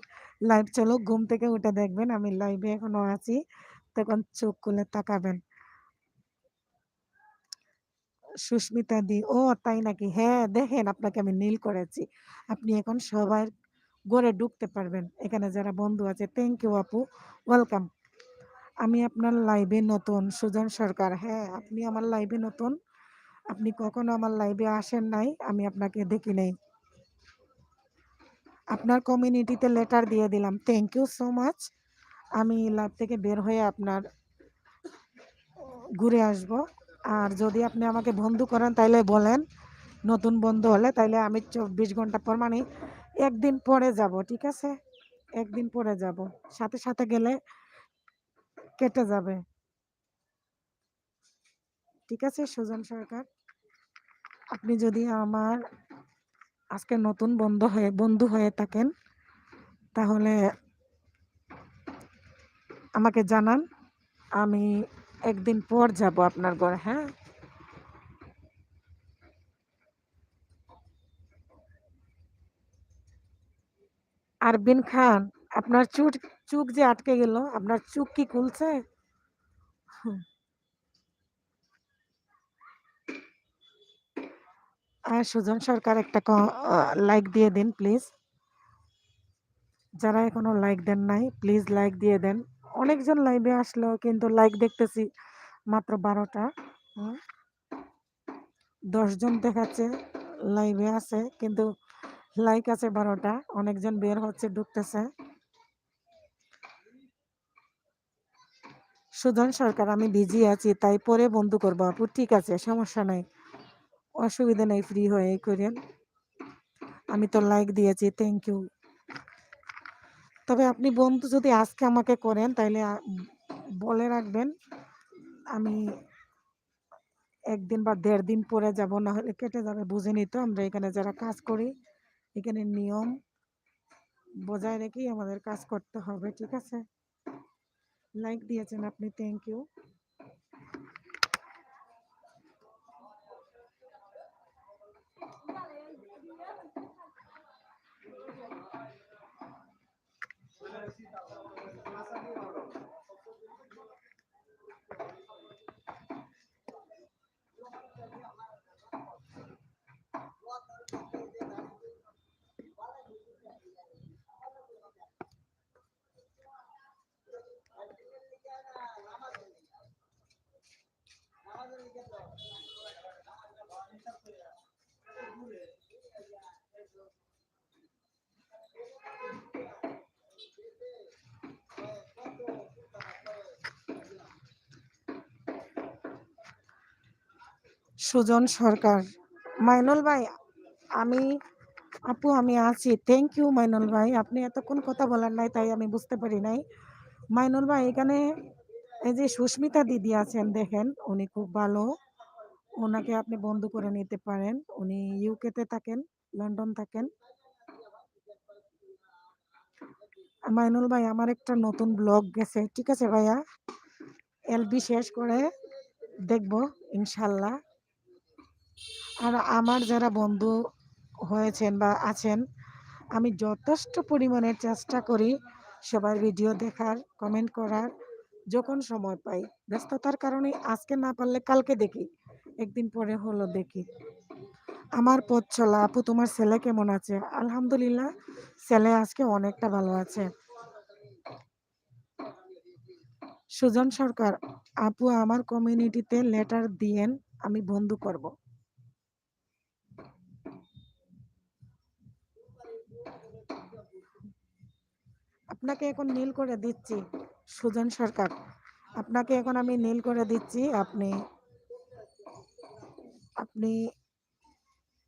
লাইভ চলো, ঘুম থেকে উঠে দেখবেন আমি লাইভে এখনো আছি, তখন চোখ খুলে তাকাবেন। সুস্মিতা দি, ও তাই নাকি? হ্যাঁ, দেখেন আপনাকে আমি নীল করেছি, আপনি এখন সবার ঘরে ঢুকতে পারবেন, এখানে যারা বন্ধু আছে। থ্যাংক ইউ আপু, ওয়েলকাম। আমি আপনার লাইভে নতুন। সুজন সরকার, হ্যাঁ আপনি আমার লাইভে নতুন, আপনি কখনো আমার লাইভে আসেন নাই, আমি আপনাকে দেখি নাই। আপনার কমিউনিটিতে লেটার দিয়ে দিলাম, থ্যাংক ইউ সো মাচ। আমি লাইভ থেকে বের হয়ে আপনার ঘুরে আসব। আর যদি আপনি আমাকে বন্ধু করেন তাইলে বলেন, নতুন বন্ধু হলে তাইলে আমি 24 ঘন্টা পর মানে একদিন পরে যাব, ঠিক আছে? একদিন পরে যাব, সাথে সাথে গেলে কেটে যাবে, ঠিক আছে? সুজন সরকার, আপনি যদি আমার আজকে নতুন বন্ধু হয়ে থাকেন তাহলে আমাকে জানান, আমি একদিন পর যাব আপনার ঘরে, হ্যাঁ? আরবিন খান, আপনার চুক যে আটকে গেল, আপনার চুক কি খুলছে? আর সুজন সরকার একটা লাইক দিয়ে দিন প্লিজ। যারা এখনো লাইক দেন নাই প্লিজ লাইক দিয়ে দেন। অনেকজন লাইভে আসলো কিন্তু লাইক দেখতেছি মাত্র 12টা। 10 জন দেখাচ্ছে লাইভে আছে কিন্তু লাইক আছে 12টা। অনেকজন বের হচ্ছে, ঢুকতেছে। সুজন সরকার, আমি বিজি আছি তাই পরে বন্ধ করবো আপু, ঠিক আছে, সমস্যা নাই, অসুবিধা নেই, ফ্রি হয়ে করেন। আমি তো লাইক দিয়েছি, থ্যাংক ইউ। তবে আপনি বন্ধু যদি আজকে আমাকে করেন তাহলে বলে রাখবেন, আমি 1 দিন বা 1.5 দিন পরে যাব, না হলে কেটে যাবে। বুঝেনি তো, আমরা এখানে যারা কাজ করি এখানে নিয়ম বজায় রেখেই আমাদের কাজ করতে হবে, ঠিক আছে? লাইক দিয়েছেন আপনি, থ্যাংক ইউ। সুজন সরকার, মাইনুল ভাই, আমি আপু আমি আছি, থ্যাংক ইউ মাইনুল ভাই। আপনি এতক্ষণ কথা বলার নাই তাই আমি বুঝতে পারি নাই। মাইনুল ভাই, এখানে এই যে সুস্মিতা দিদি আছেন দেখেন, উনি খুব ভালো, ওনাকে আপনি বন্ধু করে নিতে পারেন। উনি ইউকেতে থাকেন, লন্ডন থাকেন। মাইনুল ভাই, আমার একটা নতুন ব্লগ গেছে, ঠিক আছে ভাইয়া? এলবি শেষ করে দেখবো ইনশাল্লাহ। আর আমার যারা বন্ধু হয়েছেন বা আছেন, আমি যথেষ্ট পরিমাণে চেষ্টা করি সবার ভিডিও দেখার, কমেন্ট করার, যখন সময় পাই। ব্যস্ততার কারণে আজকে না পারলে কালকে দেখি, 1 দিন পরে হলো দেখি। আমার পথ চলা, আপু তোমার ছেলে কেমন আছে? আলহামদুলিল্লাহ, ছেলে আজকে অনেকটা ভালো আছে। সুজন সরকার, আপু আমার কমিউনিটিতে লেটার দিয়েন, আমি বন্ধু করব। আপনাকে এখন নীল করে দিচ্ছি সুজন সরকার, আপনাকে এখন আমি নীল করে দিচ্ছি। আপনি আপনি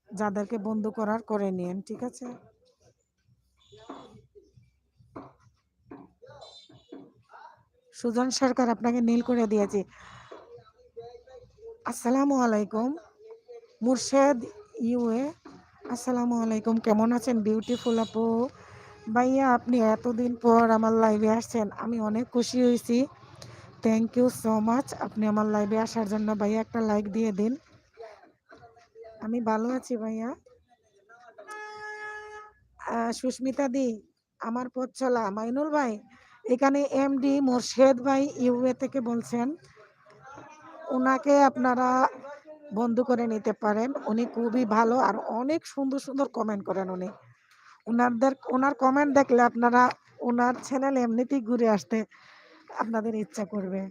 যাদেরকে বন্ধু করার করে নিন, ঠিক আছে? সুজন সরকার, আপনাকে নীল করে দিয়েছি। আসসালামু আলাইকুম মুর্শেদ ইউএ, আসসালামু আলাইকুম, কেমন আছেন বিউটিফুল আপু? ভাইয়া, আপনি এতদিন পর আমার লাইভে আসছেন, আমি অনেক খুশি হয়েছি। থ্যাংক ইউ সো মাচ আপনি আমার লাইভে আসার জন্য। ভাইয়া একটা লাইক দিয়ে দিন। আমি ভালো আছি ভাইয়া। সুস্মিতা দি, আমার পথ চলা, মাইনুল ভাই, এখানে এমডি মোর্শেদ ভাই ইউএ থেকে বলছেন, ওনাকে আপনারা বন্ধু করে নিতে পারেন। উনি খুবই ভালো আর অনেক সুন্দর সুন্দর কমেন্ট করেন উনি। ওনার কমেন্ট দেখলে আপনারা ওনার চ্যানেল এমনিতেই ঘুরে আসতে আপনাদের ইচ্ছা করবে।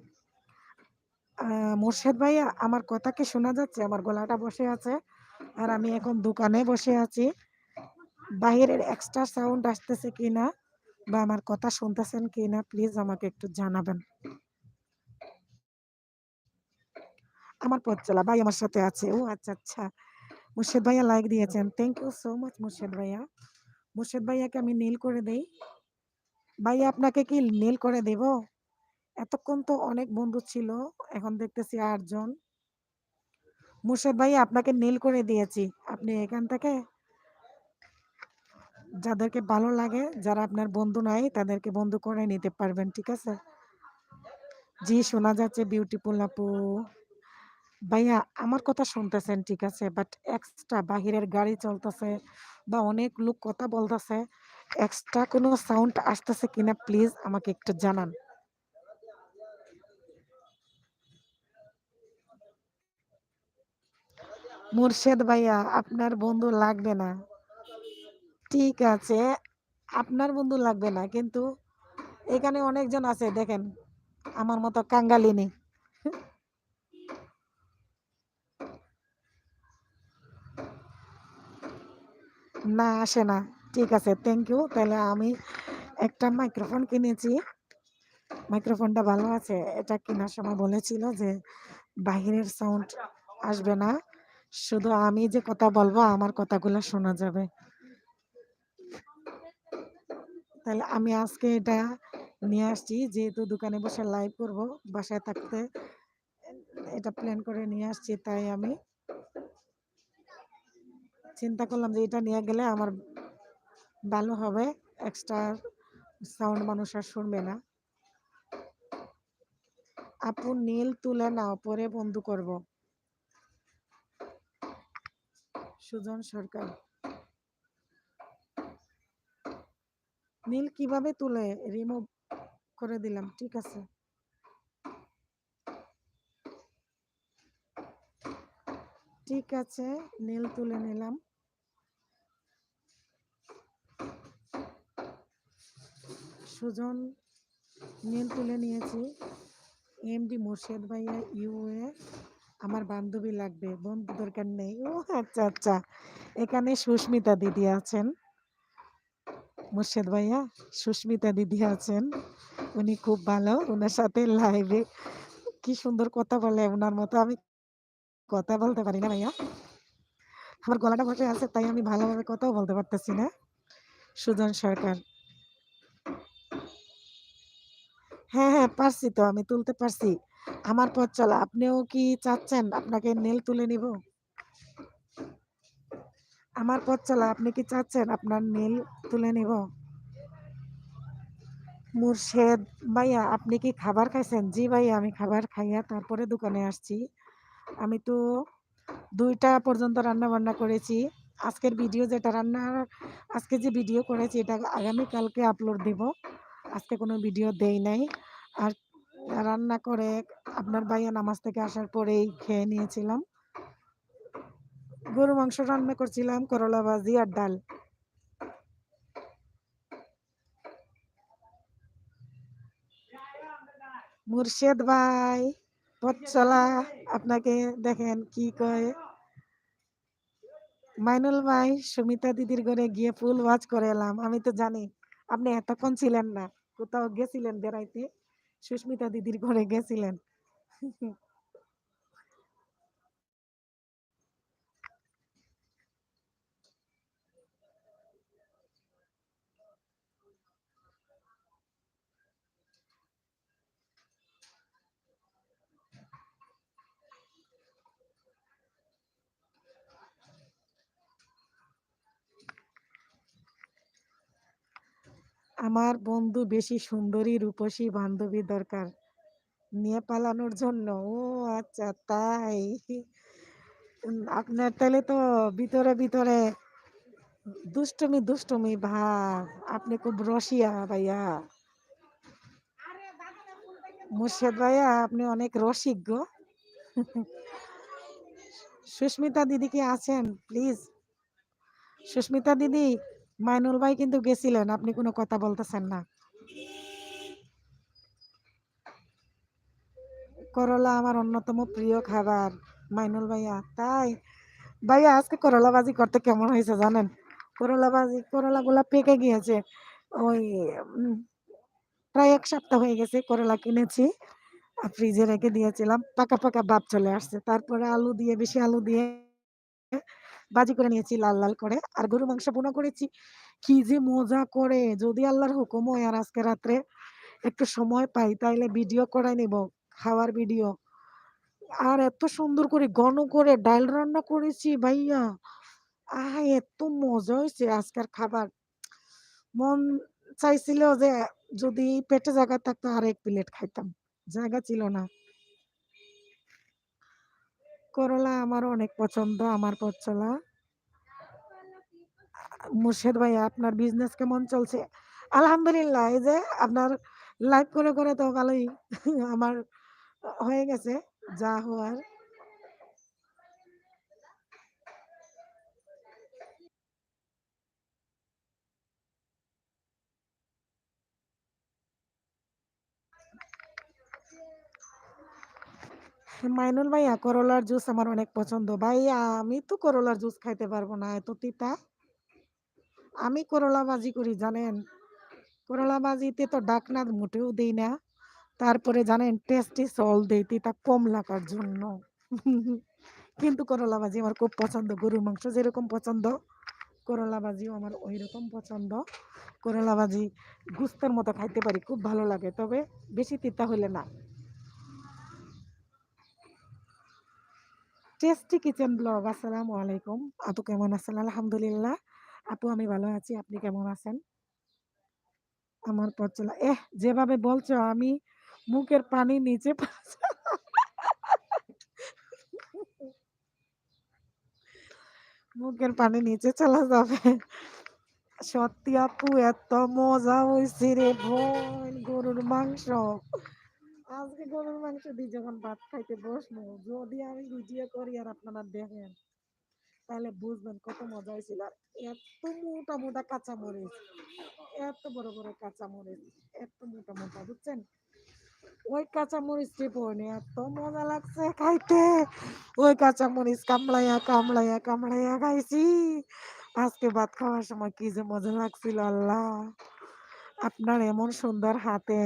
মোর্শেদ ভাইয়া, আমার কথা কি শোনা যাচ্ছে? আমার গলাটা বসে আছে আর আমি এখন দোকানে বসে আছি। বাহিরের এক্সট্রা সাউন্ড আসতেছে কিনা বা আমার কথা শুনতেছেন কিনা প্লিজ আমাকে একটু জানাবেন। আমার পথ চলা ভাই আমার সাথে আছে। ও আচ্ছা, আচ্ছা। মুর্শেদ ভাইয়া লাইক দিয়েছেন। Thank you so much Murshed ভাইয়া। মুর্শেদ ভাইয়াকে আমি নীল করে দেই। ভাইয়া আপনাকে কি নীল করে দেব? এতক্ষণ তো অনেক বন্ধু ছিল। এখন দেখতেছি ৮ জন। মুর্শেদ ভাইয়া আপনাকে নীল করে দিয়েছি। আপনি এখান থেকে যাদেরকে ভালো লাগে, যারা আপনার বন্ধু নাই তাদেরকে বন্ধু করে নিতে পারবেন। ঠিক আছে? জি, শোনা যাচ্ছে বিউটিফুল আপু। ভাইয়া আমার কথা শুনতেছেন ঠিক আছে, বাট এক্সট্রা বাহিরের গাড়ি চলতেছে বা অনেক লোক কথা বলতেছে, এক্সট্রা কোনো সাউন্ড আসতেছে কিনা প্লিজ আমাকে একটু জানান। মুর্শেদ ভাইয়া আপনার বন্ধু লাগবে না। ঠিক আছে, আপনার বন্ধু লাগবে না, কিন্তু এখানে অনেকজন আছে দেখেন, আমার মতো কাঙ্গালিনী। না আসে না। ঠিক আছে, থ্যাংক ইউ। তাহলে আমি একটা মাইক্রোফোন কিনেছি। মাইক্রোফোনটা ভালো আছে। এটা কেনার সময় বলেছিল যে বাহিরের সাউন্ড আসবে না, শুধু আমি যে কথা বলবো আমার কথাগুলো শোনা যাবে। তাহলে আমি আজকে এটা নিয়ে আসছি, যেহেতু দোকানে বসে লাইভ করব, বাসায় থাকতে এটা প্ল্যান করে নিয়ে আসছি, তাই আমি চিন্তা করলাম যে এটা নিয়ে গেলে আমার ভালো হবে, এক্সট্রা সাউন্ড মানুষ আর শুনবে না। আপু নীল তুলে নাও, পরে বন্ধু করব। সুজন সরকার, নীল কিভাবে তুলে? রিমুভ করে দিলাম। ঠিক আছে, ঠিক আছে, নীল তুলে নিলাম। সুজন নীল তুলে নিয়েছি। এমডি মুর্শেদ ভাইয়া ইউএ, আমার বান্ধবী লাগবে, বন্ধু দরকার নেই। ও আচ্ছা, আচ্ছা। এখানে সুস্মিতা দিদি আছেন। মুর্শেদ ভাইয়া, সুস্মিতা দিদি আছেন, উনি খুব ভালো, ওনার সাথে লাইভে কি সুন্দর কথা বলে, ওনার মতো আমি কথা বলতে পারি না ভাইয়া। আমার গলাটা বসে আছে, তাই আমি ভালোভাবে কথাও বলতে পারতেছি না। সুজন সরকার, হ্যাঁ হ্যাঁ পারছি তো, আমি তুলতে পারছি। আমার পথ চলা, আপনিও কি চাচ্ছেন আপনাকে নেল তুলে নিব? আমার পথ চলা, আপনি কি চাচ্ছেন আপনার নেল তুলে নিব? মুর্শেদ ভাইয়া আপনি কি খাবার খাইছেন? জি ভাইয়া, আমি খাবার খাইয়া তারপরে দোকানে আসছি। আমি তো 2টা পর্যন্ত রান্না বান্না করেছি। আজকের ভিডিও যেটা রান্নার, আজকে যে ভিডিও করেছি এটা আগামীকালকে আপলোড দিব। আজকে কোনো ভিডিও দেই নাই। আর রান্না করে আপনার ভাইয়া নামাজ থেকে আসার পরেই খেয়ে নিয়েছিলাম। গরু মাংস রান্না করছিলাম, করলা ভাজি আর ডাল। মুর্শেদ ভাই পথ চলা, আপনাকে দেখেন কি কয় মাইনুল ভাই, সুমিতা দিদির ঘরে গিয়ে ফুল ওয়াচ করে এলাম। আমি তো জানি আপনি এতক্ষণ ছিলেন না, কোথাও গেছিলেন বেড়াইতে, সুস্মিতা দিদির ঘরে গেছিলেন। আমার বন্ধু বেশি সুন্দরী রূপসী বান্ধবী দরকার নিয়ে পালানোর জন্য। ও আচ্ছা তাই। আপনার তাহলে তো ভিতরে ভিতরে দুষ্টুমি দুষ্টুমি ভাব, আপনি খুব রসিয়া ভাইয়া। মুর্শেদ ভাইয়া আপনি অনেক রসিক গো। সুস্মিতা দিদি কি আছেন প্লিজ? সুস্মিতা দিদি, মাইনুল ভাই কিন্তু গেছিলেন, আপনি কোনো কথা বলতেছেন না। করলা আমার অন্যতম প্রিয় খাবার। মাইনুল ভাইয়া তাই। ভাইয়া আজকে করলা ভাজি করতে কেমন হয়েছে জানেন? করলা ভাজি, করলা গুলা পেকে গিয়েছে। ওই উম, প্রায় 1 সপ্তাহ হয়ে গেছে করলা কিনেছি। ফ্রিজে রেখে দিয়েছিলাম। পাকা, পাকা ভাব চলে আসছে। তারপরে আলু দিয়ে বেশি আলু দিয়ে ভাজি করে নিয়েছি লাল, লাল করে। আর গরুর মাংস ভুনা করেছি। কি যে মজা করে! যদি আল্লাহর হুকুম হয় আর আজকে রাত্রে একটু সময় পাই তাইলে ভিডিও করে নিব। খাওয়ার ভিডিও। আর এত সুন্দর করে ঘন করে ডাল রান্না করেছি ভাইয়া। এত মজা হইছে আজকের খাবার। মন চাইছিল যে যদি পেটে জায়গা থাকতো আর ১ প্লেট খাইতাম। জায়গা ছিল না। করলা আমারও অনেক পছন্দ। আমার পথ চলা। মুর্শেদ ভাইয়া আপনার বিজনেস কেমন চলছে? আলহামদুলিল্লাহ এই যে আপনার লাইভ করে, করে তো ভালোই আমার হয়ে গেছে যা হওয়ার। মাইনুল ভাইয়া করলার জুস আমার অনেক পছন্দ। ভাইয়া আমি তো করলার জুস খাইতে পারবো না। এত তিতা। আমি করলা ভাজি করি জানেন? করলা ভাজিতে তো ডাকনা মোটেও দেই না। তারপরে জানেন টেস্টি সল্ট দেই তিতা কম লাগার জন্য। কিন্তু করলা ভাজি আমার খুব পছন্দ। গরুর মাংস যেরকম পছন্দ, করলা ভাজিও আমার ঐরকম পছন্দ। করলা ভাজি গুস্তের মতো খাইতে পারি। খুব ভালো লাগে। তবে বেশি তিতা হইলে না। টেস্টি কিচেন ব্লগ আসসালামু আলাইকুম। আপু কেমন আছেন? আলহামদুলিল্লাহ। আপু আমি ভালো আছি। আপনি কেমন আছেন? আমার পথ চলা যেভাবে বলছো আমি মুখের পানি নিচে মুখের পানি নিচে চলে যাবে। সত্যি আপু এত মজা হয়েছে রে বোন গরুর মাংস। আজকে গরুর মাংস দিয়ে যখন ভাত খাইতে বসবো যদি আমি ভিডিও করি আর আপনারা দেখেন তাহলে বুঝবেন কত মজা হয়েছিল। আর এত মোটা মোটা কাঁচা মরিচ, এত বড় বড় কাঁচা মরিচ, এত মোটা মোটা বুঝছেন? ওই কাঁচা মরিচ টিপনে এত মজা লাগছে খাইতে। ওই কাঁচা মরিচ কামড়াইয়া কামড়াইয়া কামড়াইয়া খাইছি। আজকে ভাত খাওয়ার সময় কি যে মজা লাগছিল আল্লাহ। আপনার এমন সুন্দর হাতে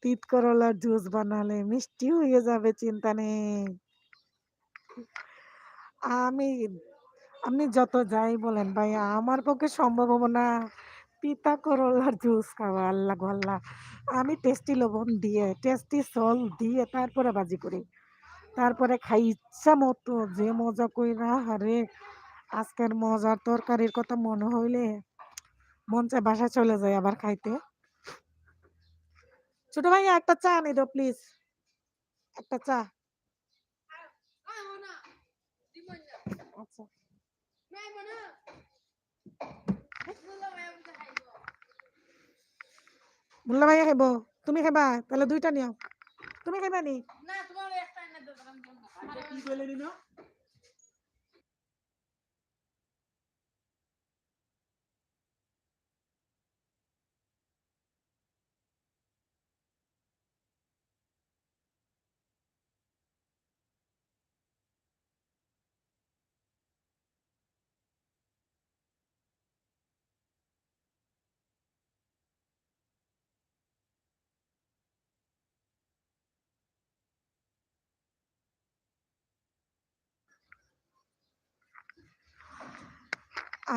তিত করলার জুস বানালে মিষ্টি হয়ে যাবে চিন্তা নেই। আমি আপনি যত যাই বলেন ভাই আমার পক্ষে সম্ভব হবো না তিতা করলার জুস খাওয়া আল্লাহ গো আল্লাহ। আমি টেস্টি লবণ দিয়ে টেস্টি সল দিয়ে তারপরে ভাজি করি। তারপরে খাই ইচ্ছা মতো যে মজা কইরা হারে। আজকের মজার তরকারির কথা মনে হইলে মন চায় বাসায় চলে যায় আবার খাইতে। ছোট ভাইয়া একটা চা আনি দাও প্লিজ। একটা চা। আচ্ছা মুল্লা ভাইয়া খাইব? তুমি খাইবা? তাহলে ২টা নিও। তুমি খাইবা নি?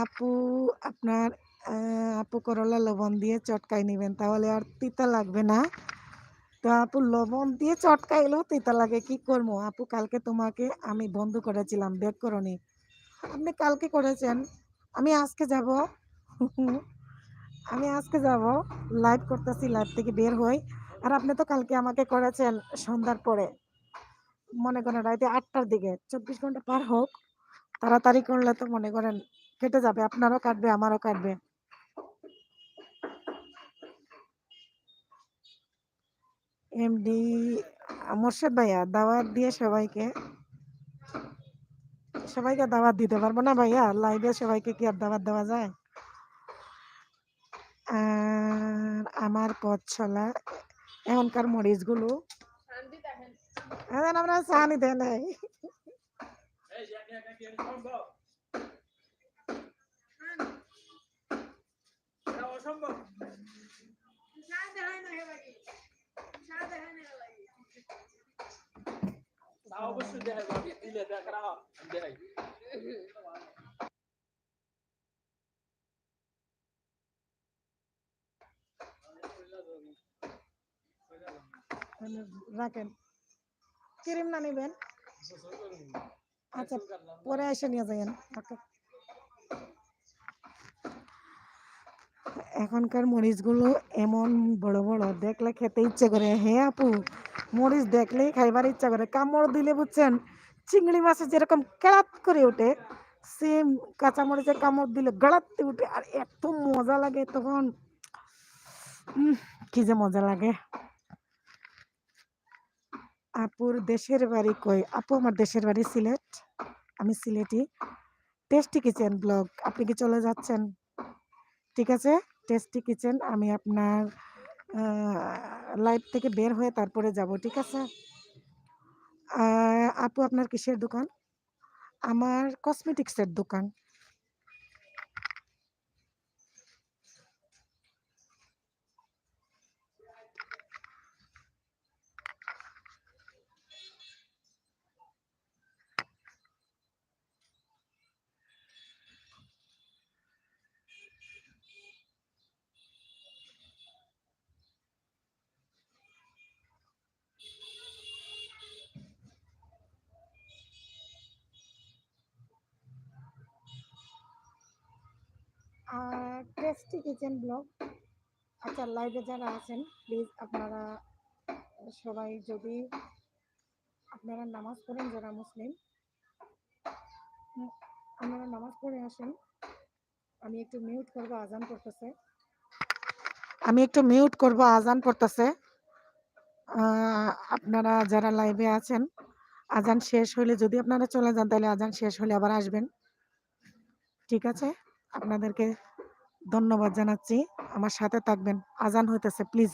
আপু আপনার আপু করলা লবণ দিয়ে চটকাই নিবেন তাহলে আর তিতা লাগবে না। তো আপু লবণ দিয়ে চটকাইলেও তিতা লাগে কি করবো? আপু কালকে তোমাকে আমি বন্ধ করেছিলাম বের করনি। আপনি কালকে করেছেন। আমি আজকে যাব। আমি আজকে যাব লাইভ করতেছি লাইভ থেকে বের হই। আর আপনি তো কালকে আমাকে করেছেন সন্ধ্যার পরে মনে করেন রাতে ৮টার দিকে ২৪ ঘন্টা পার হোক তাড়াতাড়ি করলে তো মনে করেন কেটে যাবে আপনারও কাটবে আমারও কাটবে। এমডি মোর্শেদ ভাইয়া দাওয়াত দিয়ে সবাইকে সবাইকে দাওয়াত দিতে পারবো না ভাইয়া লাইভে সবাইকে কি আর দাওয়াত দেওয়া যায়? আর আমার পথ চলা এখনকার মরিচগুলো এখন আমরা চা নিতে নাই। রাখেন, ক্রিম না নেবেন? আচ্ছা, পরে এসে নিয়ে যাবেন। ওকে। এখনকার মরিচগুলো এমন বড় বড়, দেখলে খেতে ইচ্ছে করে। হ্যাঁ আপু, মরিচ দেখলেই খাইবার ইচ্ছা করে। কামড় দিলে বুঝছেন, চিংড়ি মাছে যেরকম ক্যাপ করে ওঠে, সেম কাঁচা মরিচের কামড় দিলে গড়াতে উঠে, আর এত মজা লাগে তখন। কি যে মজা লাগে। আপুর দেশের বাড়ি কই? আপু, আমার দেশের বাড়ি সিলেট, আমি সিলেটি। টেস্টি কিচেন ব্লগ, আপনি কি চলে যাচ্ছেন? ঠিক আছে, টেস্টি কিচেন, আমি আপনার লাইভ থেকে বের হয়ে তারপরে যাব, ঠিক আছে? আপু, আপনার কিসের দোকান? আমার কসমেটিক্সের দোকান। Tasty kitchen blog. আচ্ছা, লাইভে যারা আছেন প্লিজ আপনারা সবাই, যদি আপনারা নামাজ পড়েন, যারা মুসলিম, আপনারা নামাজ পড়ে আসেন। আমি একটু মিউট করবো, আজান পড়তেছে। আমি একটু মিউট করব, আজান পড়তেছে। আপনারা যারা লাইভে আছেন, আজান শেষ হলে যদি আপনারা চলে যান, তাহলে আজান শেষ হলে আবার আসবেন, ঠিক আছে? আপনাদেরকে ধন্যবাদ জানাচ্ছি, আমার সাথে থাকবেন। আজান হইতেছে, প্লিজ।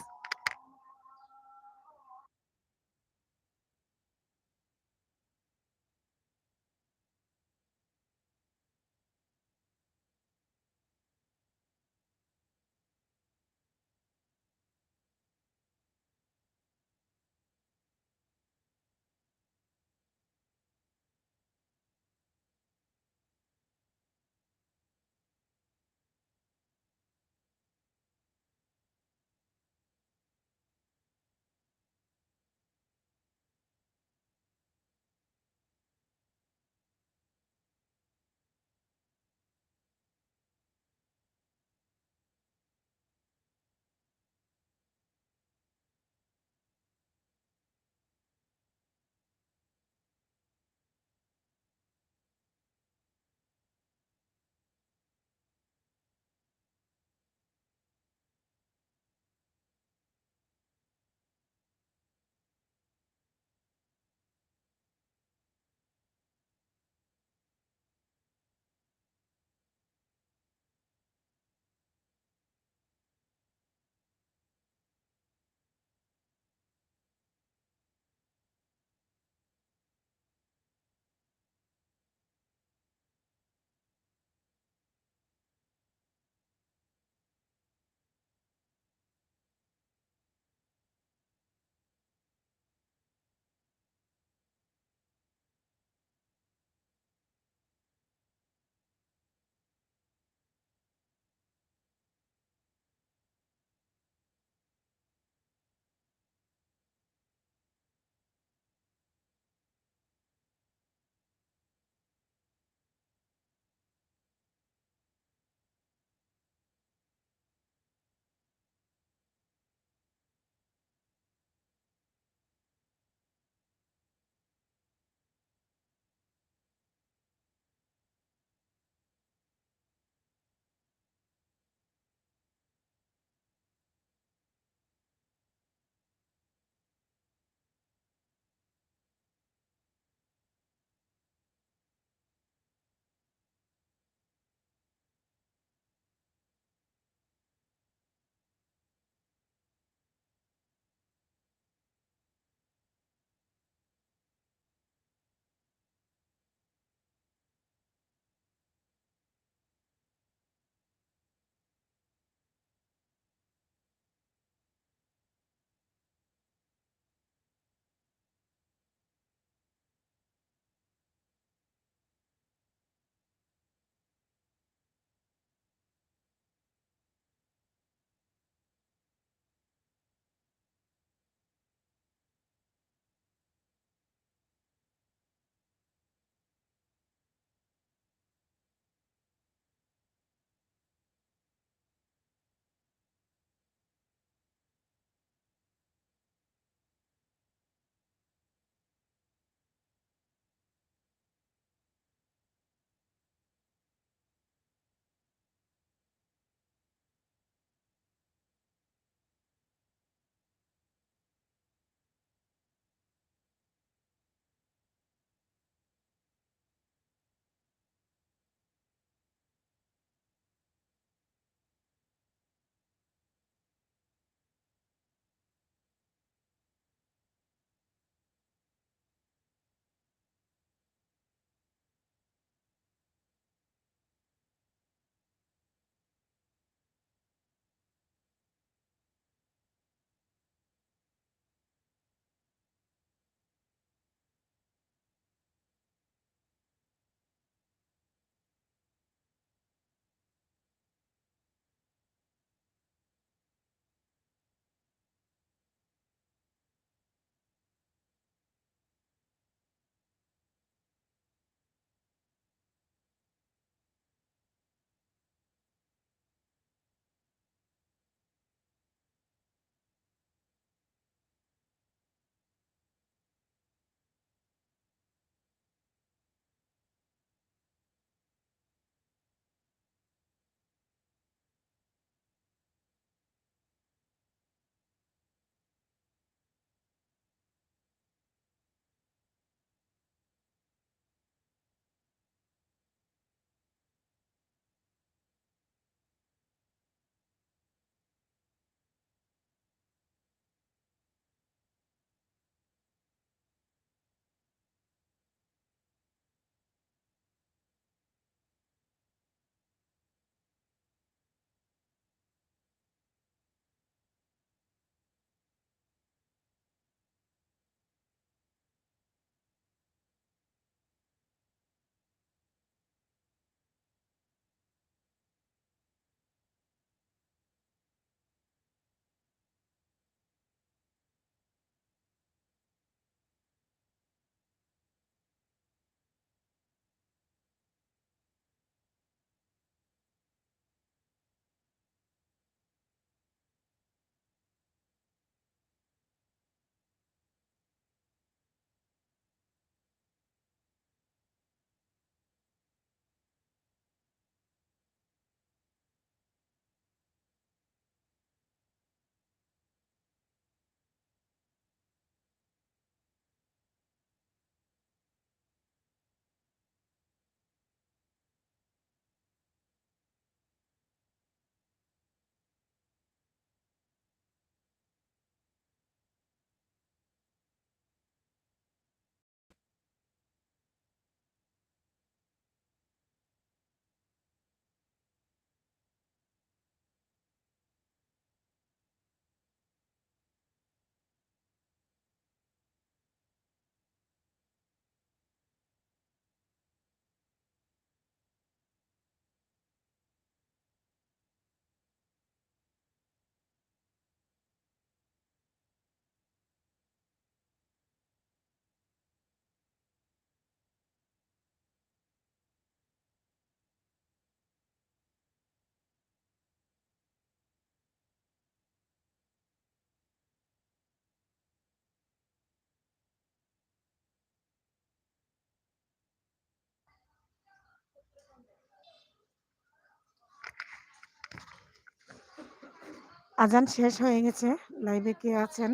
আজান শেষ হয়ে গেছে। লাইভে কে আছেন?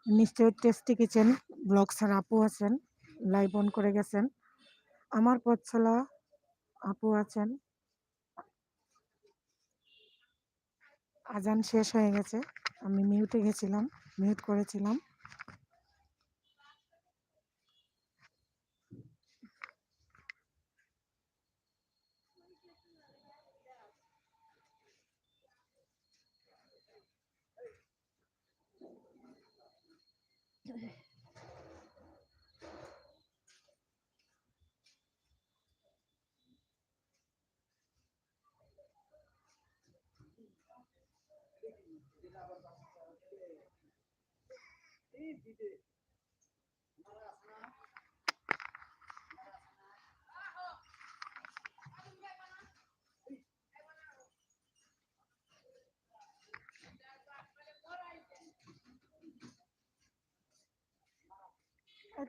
নিশ্চয়ই টেস্টি কিচেন ব্লগসের আপু আছেন, লাইভ অন করে গেছেন। আমার পথচলা আপু আছেন। আজান শেষ হয়ে গেছে, আমি মিউটে গেছিলাম, মিউট করেছিলাম।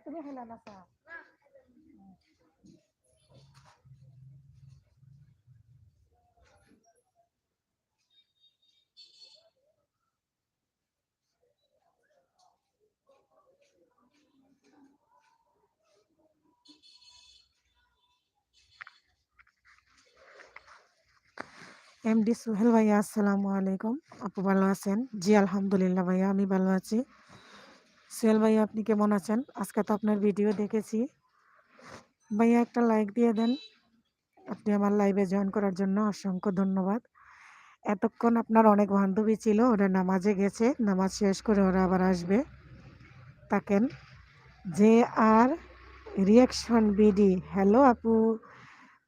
তুমি হেলা নাসা এমডি সোহেল ভাইয়া, আসসালামু আলাইকুম। আপু ভালো আছেন? জি আলহামদুলিল্লাহ ভাইয়া, আমি ভালো আছি। সোহেল ভাইয়া আপনি কেমন আছেন? আজকে তো আপনার ভিডিও দেখেছি ভাইয়া, একটা লাইক দিয়ে দেন। আপনি আমার লাইভে জয়েন করার জন্য অসংখ্য ধন্যবাদ। এতক্ষণ আপনার অনেক বান্ধবী ছিল, ওরা নামাজে গেছে, নামাজ শেষ করে ওরা আবার আসবে। থাকেন। J R reaction BD, hello আপু।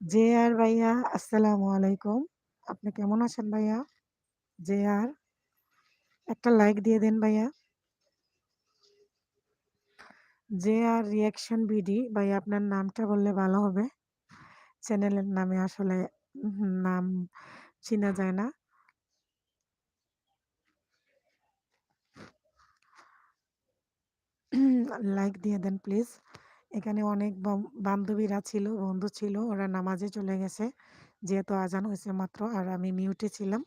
জে আর ভাইয়া, আসসালামু আলাইকুম। আপনি কেমন আছেন ভাইয়া? জে আর, একটা লাইক দিয়ে দেন ভাইয়া। জে আর রিয়াকশন বিডি ভাইয়া, আপনার নামটা বললে ভালো হবে। চ্যানেলের নামে আসলে নাম চিনা যায় না। লাইক দিয়ে দেন প্লিজ। এখানে অনেক বান্ধবীরা ছিল, বন্ধু ছিল, ওরা নামাজে চলে গেছে যেহেতু আজান হয়েছে মাত্র, আর আমি মিউটে ছিলাম,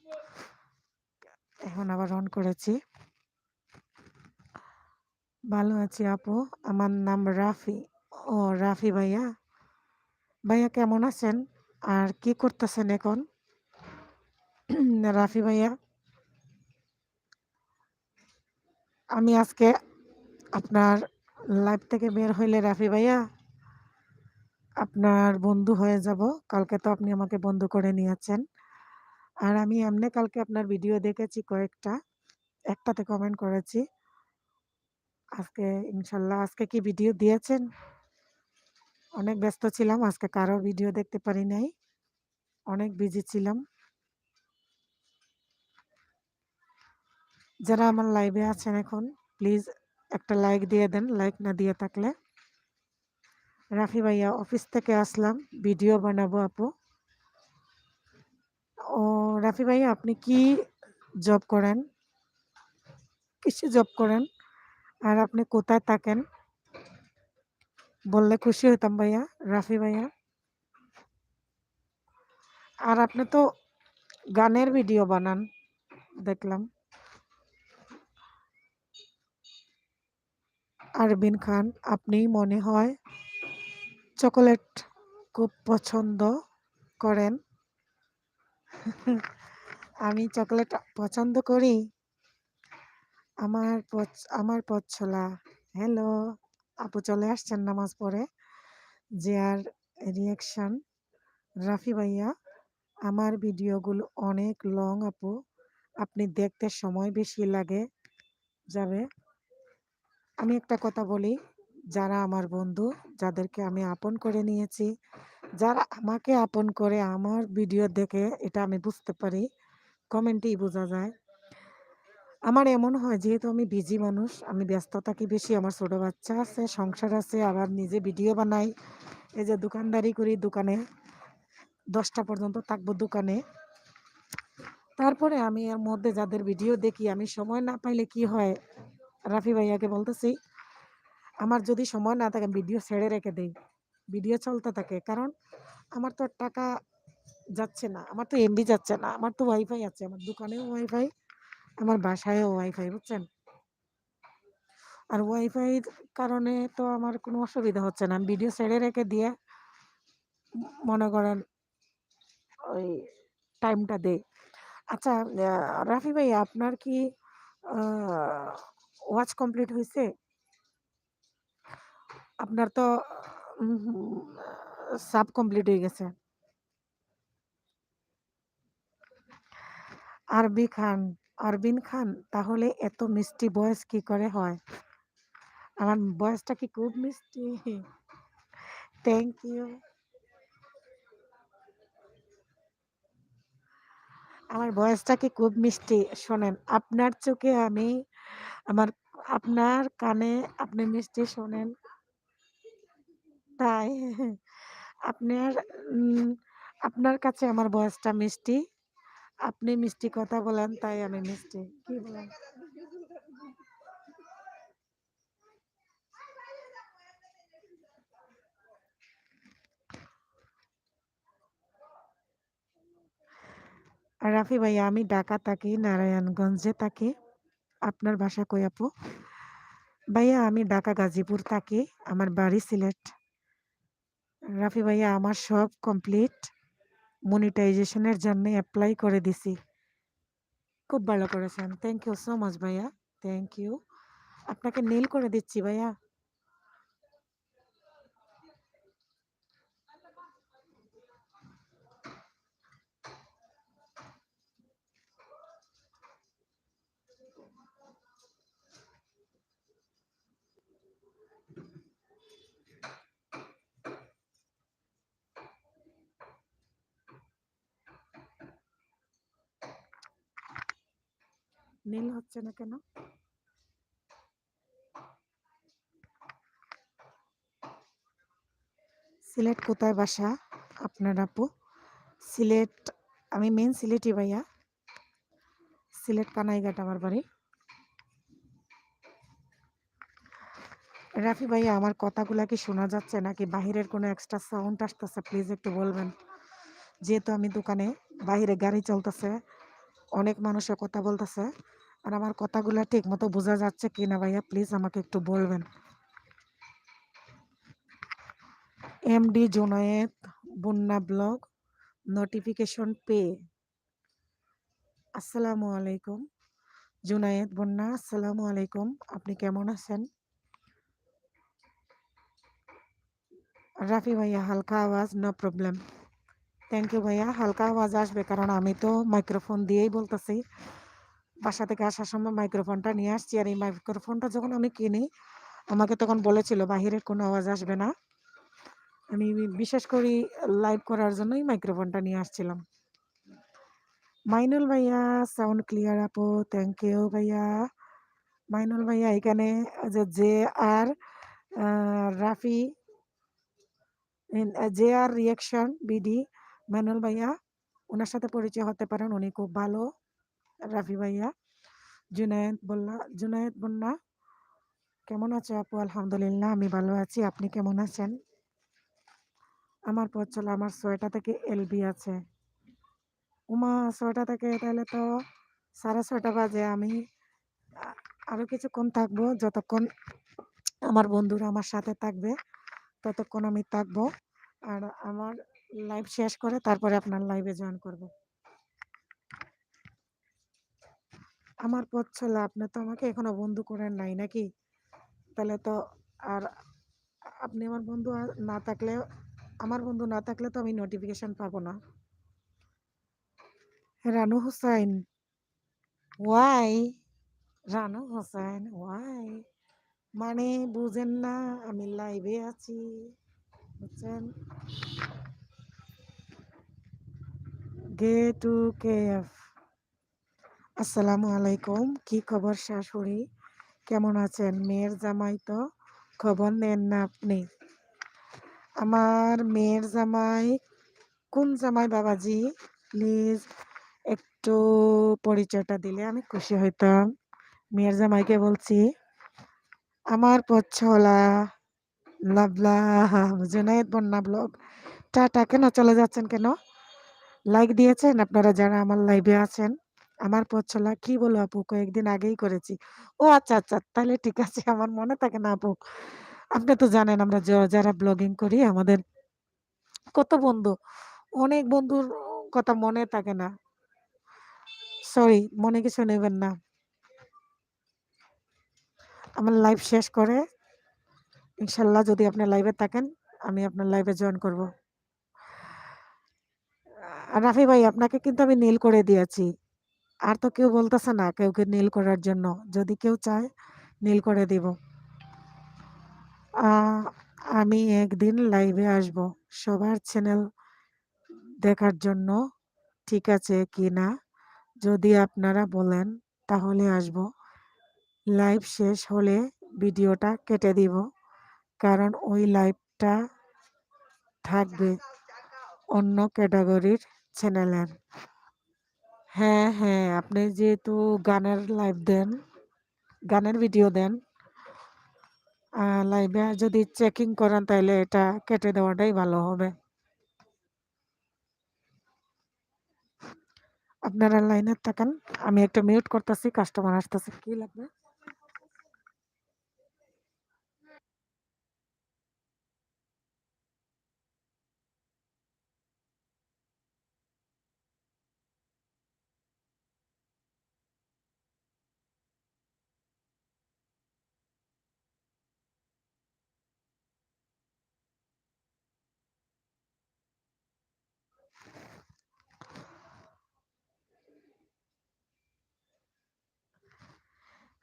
এখন আবার অন করেছি। ভালো আছি আপু, আমার নাম রাফি। ও রাফি ভাইয়া, ভাইয়া কেমন আছেন আর কি করতেছেন এখন? রাফি ভাইয়া, আমি আজকে আপনার লাইভ থেকে বের হইলে রাফি ভাইয়া আপনার বন্ধু হয়ে যাব। কালকে তো আপনি আমাকে বন্ধু করে নিয়েছেন, আর আমি এমনি কালকে আপনার ভিডিও দেখেছি কয়েকটা, একটাতে কমেন্ট করেছি। আজকে ইনশাল্লাহ, আজকে কি ভিডিও দিয়েছেন? অনেক ব্যস্ত ছিলাম আজকে, কারো ভিডিও দেখতে পারি নাই, অনেক বিজি ছিলাম। যারা আমার লাইভে আছেন এখন, প্লিজ একটা লাইক দিয়ে দেন, লাইক না দিয়ে থাকলে। রাফি ভাইয়া, অফিস থেকে আসলাম, ভিডিও বানাবো আপু। ও রাফি ভাইয়া, আপনি কি জব করেন? কিসে জব করেন আর আপনি কোথায় থাকেন বললে খুশি হতাম ভাইয়া, রাফি ভাইয়া। আর আপনি তো গানের ভিডিও বানান দেখলাম। আরবিন খান, আপনি মনে হয় চকোলেট খুব পছন্দ করেন। আমি চকোলেট পছন্দ করি। আমার পথ চলা, হ্যালো আপু, চলে আসছেন নামাজ পড়ে। যে আর রিয়াকশন, রাফি ভাইয়া, আমার ভিডিওগুলো অনেক লং আপু, আপনি দেখতে সময় বেশি লাগে যাবে। আমি একটা কথা বলি, যারা আমার বন্ধু, যাদেরকে আমি আপন করে নিয়েছি, যারা আমাকে আপন করে, আমার ভিডিও দেখে, এটা আমি বুঝতে পারি, কমেন্টেই বোঝা যায়। আমার এমন হয়, যেহেতু আমি বিজি মানুষ, আমি ব্যস্ত থাকি বেশি, আমার ছোট বাচ্চা আছে, সংসার আছে, আবার নিজে ভিডিও বানাই, এই যে দোকানদারি করি, দোকানে 10টা পর্যন্ত থাকবো দোকানে। তারপরে আমি এর মধ্যে যাদের ভিডিও দেখি, আমি সময় না পাইলে কি হয়, রাফি ভাইয়াকে বলতেছি, আমার যদি সময় না থাকে ভিডিও ছেড়ে রেখে দেই, ভিডিও চলতে থাকে, কারণ আমার তো টাকা যাচ্ছে না, আমার তো এমবি যাচ্ছে না, আমার তো ওয়াইফাই আছে, আমার দোকানেও ওয়াইফাই, আমার বাসায়ও ওয়াইফাই, বুঝছেন? আর ওয়াইফাইয়ের কারণে তো আমার কোনো অসুবিধা হচ্ছে না, আমি ভিডিও ছেড়ে রেখে দিয়ে মনে করেন ওই টাইমটা দেই। আচ্ছা, রাফি ভাই আপনার কি ওয়াচ কমপ্লিট হয়েছে? আপনার তো সাব কমপ্লিট হয়ে গেছে। আরবি খান, আরবিন খান, তাহলে এত মিষ্টি বয়স কি করে হয়? আমার বয়সটা কি খুব মিষ্টি? Thank you. আমার বয়সটা কি খুব মিষ্টি? শোনেন, আপনার চোখে আমি, আমার, আপনার কানে আপনি মিষ্টি শোনেন, তাই আপনার উম, আপনার কাছে আমার বয়সটা মিষ্টি, আপনি মিষ্টি কথা বলেন তাই আমি মিষ্টি, কি বলেন? আর রাফি ভাইয়া আমি ঢাকা থাকি, নারায়ণগঞ্জে থাকি। আপনার বাসা কই আপু? ভাইয়া আমি ঢাকা গাজীপুর থাকি, আমার বাড়ি সিলেট। রাফি ভাইয়া আমার সব কমপ্লিট, মনিটাইজেশনের জন্য অ্যাপ্লাই করে দিছি। খুব ভালো করেছেন, থ্যাংক ইউ সো মাচ ভাইয়া, থ্যাংক ইউ। আপনাকে নীল করে দিচ্ছি ভাইয়া। নীল হচ্ছে না কেন? সিলেট কোথায় বাসা আপনার আপু? সিলেট, আমি মেন সিলেটি ভাইয়া, সিলেট কানাইঘাট আমার বাড়ি। রাফি ভাইয়া আমার কথাগুলা কি শোনা যাচ্ছে নাকি বাহিরের কোনো এক্সট্রা সাউন্ড আসতেছে? প্লিজ একটু বলবেন, যেহেতু আমি দোকানে, বাহিরে গাড়ি চলতেছে, অনেক মানুষের কথা বলতেছে, আর আমার কথাগুলা ঠিক মতো বোঝা যাচ্ছে কিনা ভাইয়া প্লিজ আমাকে একটু বলবেন। এমডি জোনায়েত বন্যা ব্লগ, নোটিফিকেশন পেয়ে। আসসালামু আলাইকুম জুনায়েদ বন্যা, আসসালামু আলাইকুম, আপনি কেমন আছেন? রাফি ভাইয়া হালকা আওয়াজ, নো প্রবলেম। থ্যাংক ইউ ভাইয়া, হালকা আওয়াজ আসবে কারণ আমি তো মাইক্রোফোন দিয়েই বলতেছি। বাসা থেকে আসার সময় মাইক্রোফোনটা নিয়ে আসছি, আর এই মাইক্রোফোনটা যখন আমি কিনি আমাকে তখন বলেছিল বাহিরের কোনো আওয়াজ আসবে না। আমি বিশেষ করে লাইভ করার জন্যই মাইক্রোফোনটা নিয়ে আসছিলাম। মাইনুল ভাইয়া সাউন্ড ক্লিয়ার আপু, থ্যাংক ইউ ভাইয়া। মাইনুল ভাইয়া এখানে যে J R Rafi, J R reaction BD, Mainul ভাইয়া, ওনার সাথে পরিচয় হতে পারেন, উনি খুব ভালো। রাফি ভাইয়া, জুনায়েদ বললা, জুনায়েদ বন্যা, কেমন আছো আপু? আলহামদুলিল্লাহ আমি ভালো আছি, আপনি কেমন আছেন? আমার পথ চলা, আমার 6টা থেকে এলবি আছে। উমা, 6টা থেকে তাহলে তো 6:30 বাজে, আমি আরো কিছুক্ষণ থাকবো, যতক্ষণ আমার বন্ধুরা আমার সাথে থাকবে ততক্ষণ আমি থাকবো, আর আমার লাইভ শেষ করে তারপরে আপনার লাইভে জয়েন করব। আমার পথ চলা, আপনি তো আমাকে এখনো বন্ধু করেন নাই নাকি? তাহলে তো, আর আপনি আমার বন্ধু না থাকলে, আমার বন্ধু না থাকলে তো আমি নোটিফিকেশন পাবো না। রানু হুসাইন, ওয়াই? রানু হোসেন ওয়াই? মানে বুঝেন না, আমি লাইভে আছি, বুঝছেন? গে টু কে এফ। আসসালামু আলাইকুম, কি খবর শাশুড়ি, কেমন আছেন? মেয়ের জামাই তো খবর নেন না আপনি? আমার মেয়ের জামাই, কোন জামাই বাবাজি? প্লিজ একটু পরিচয়টা দিলে আমি খুশি হইতাম। মেয়ের জামাইকে বলছি। আমার পছলা লাভলা জুনায়েদ বন্যা ব্লগ, টাটা। কেন চলে যাচ্ছেন কেন? লাইক দিয়েছেন আপনারা যারা আমার লাইভে আছেন? আমার পথ চলা কি বলো আপু কয়েকদিন আগেই করেছি। ও আচ্ছা, আচ্ছা তাহলে ঠিক আছে আমার মনে থাকে না আপু। আপনি তো জানেন আমরা যারা ব্লগিং করি আমাদের কত বন্ধু, অনেক বন্ধুর কথা মনে থাকে না। সরি মনে কিছু নেবেন না। আমার লাইভ শেষ করে ইনশাল্লাহ যদি আপনি লাইভে থাকেন আমি আপনার লাইভে জয়েন করব। রাফি ভাই আপনাকে কিন্তু আমি নীল করে দিয়েছি। আর তো কেউ বলতেছে না কাউকে নীল করার জন্য। যদি কেউ চায় নীল করে দিব। আহ, আমি একদিন লাইভে আসব সবার চ্যানেল দেখার জন্য। ঠিক আছে কি না যদি আপনারা বলেন তাহলে আসব। লাইভ শেষ হলে ভিডিওটা কেটে দিব, কারণ ওই লাইভটা থাকবে অন্য ক্যাটাগরির চ্যানেলের। হ্যাঁ হ্যাঁ, আপনি যেহেতু গানের লাইভ দেন, গানের ভিডিও দেন, লাইভে যদি চেকিং করেন তাহলে এটা কেটে দেওয়াটাই ভালো হবে। আপনারা লাইনে থাকেন, আমি একটা মিউট করতেছি, কাস্টমার আসতেছে। কি লাগবে?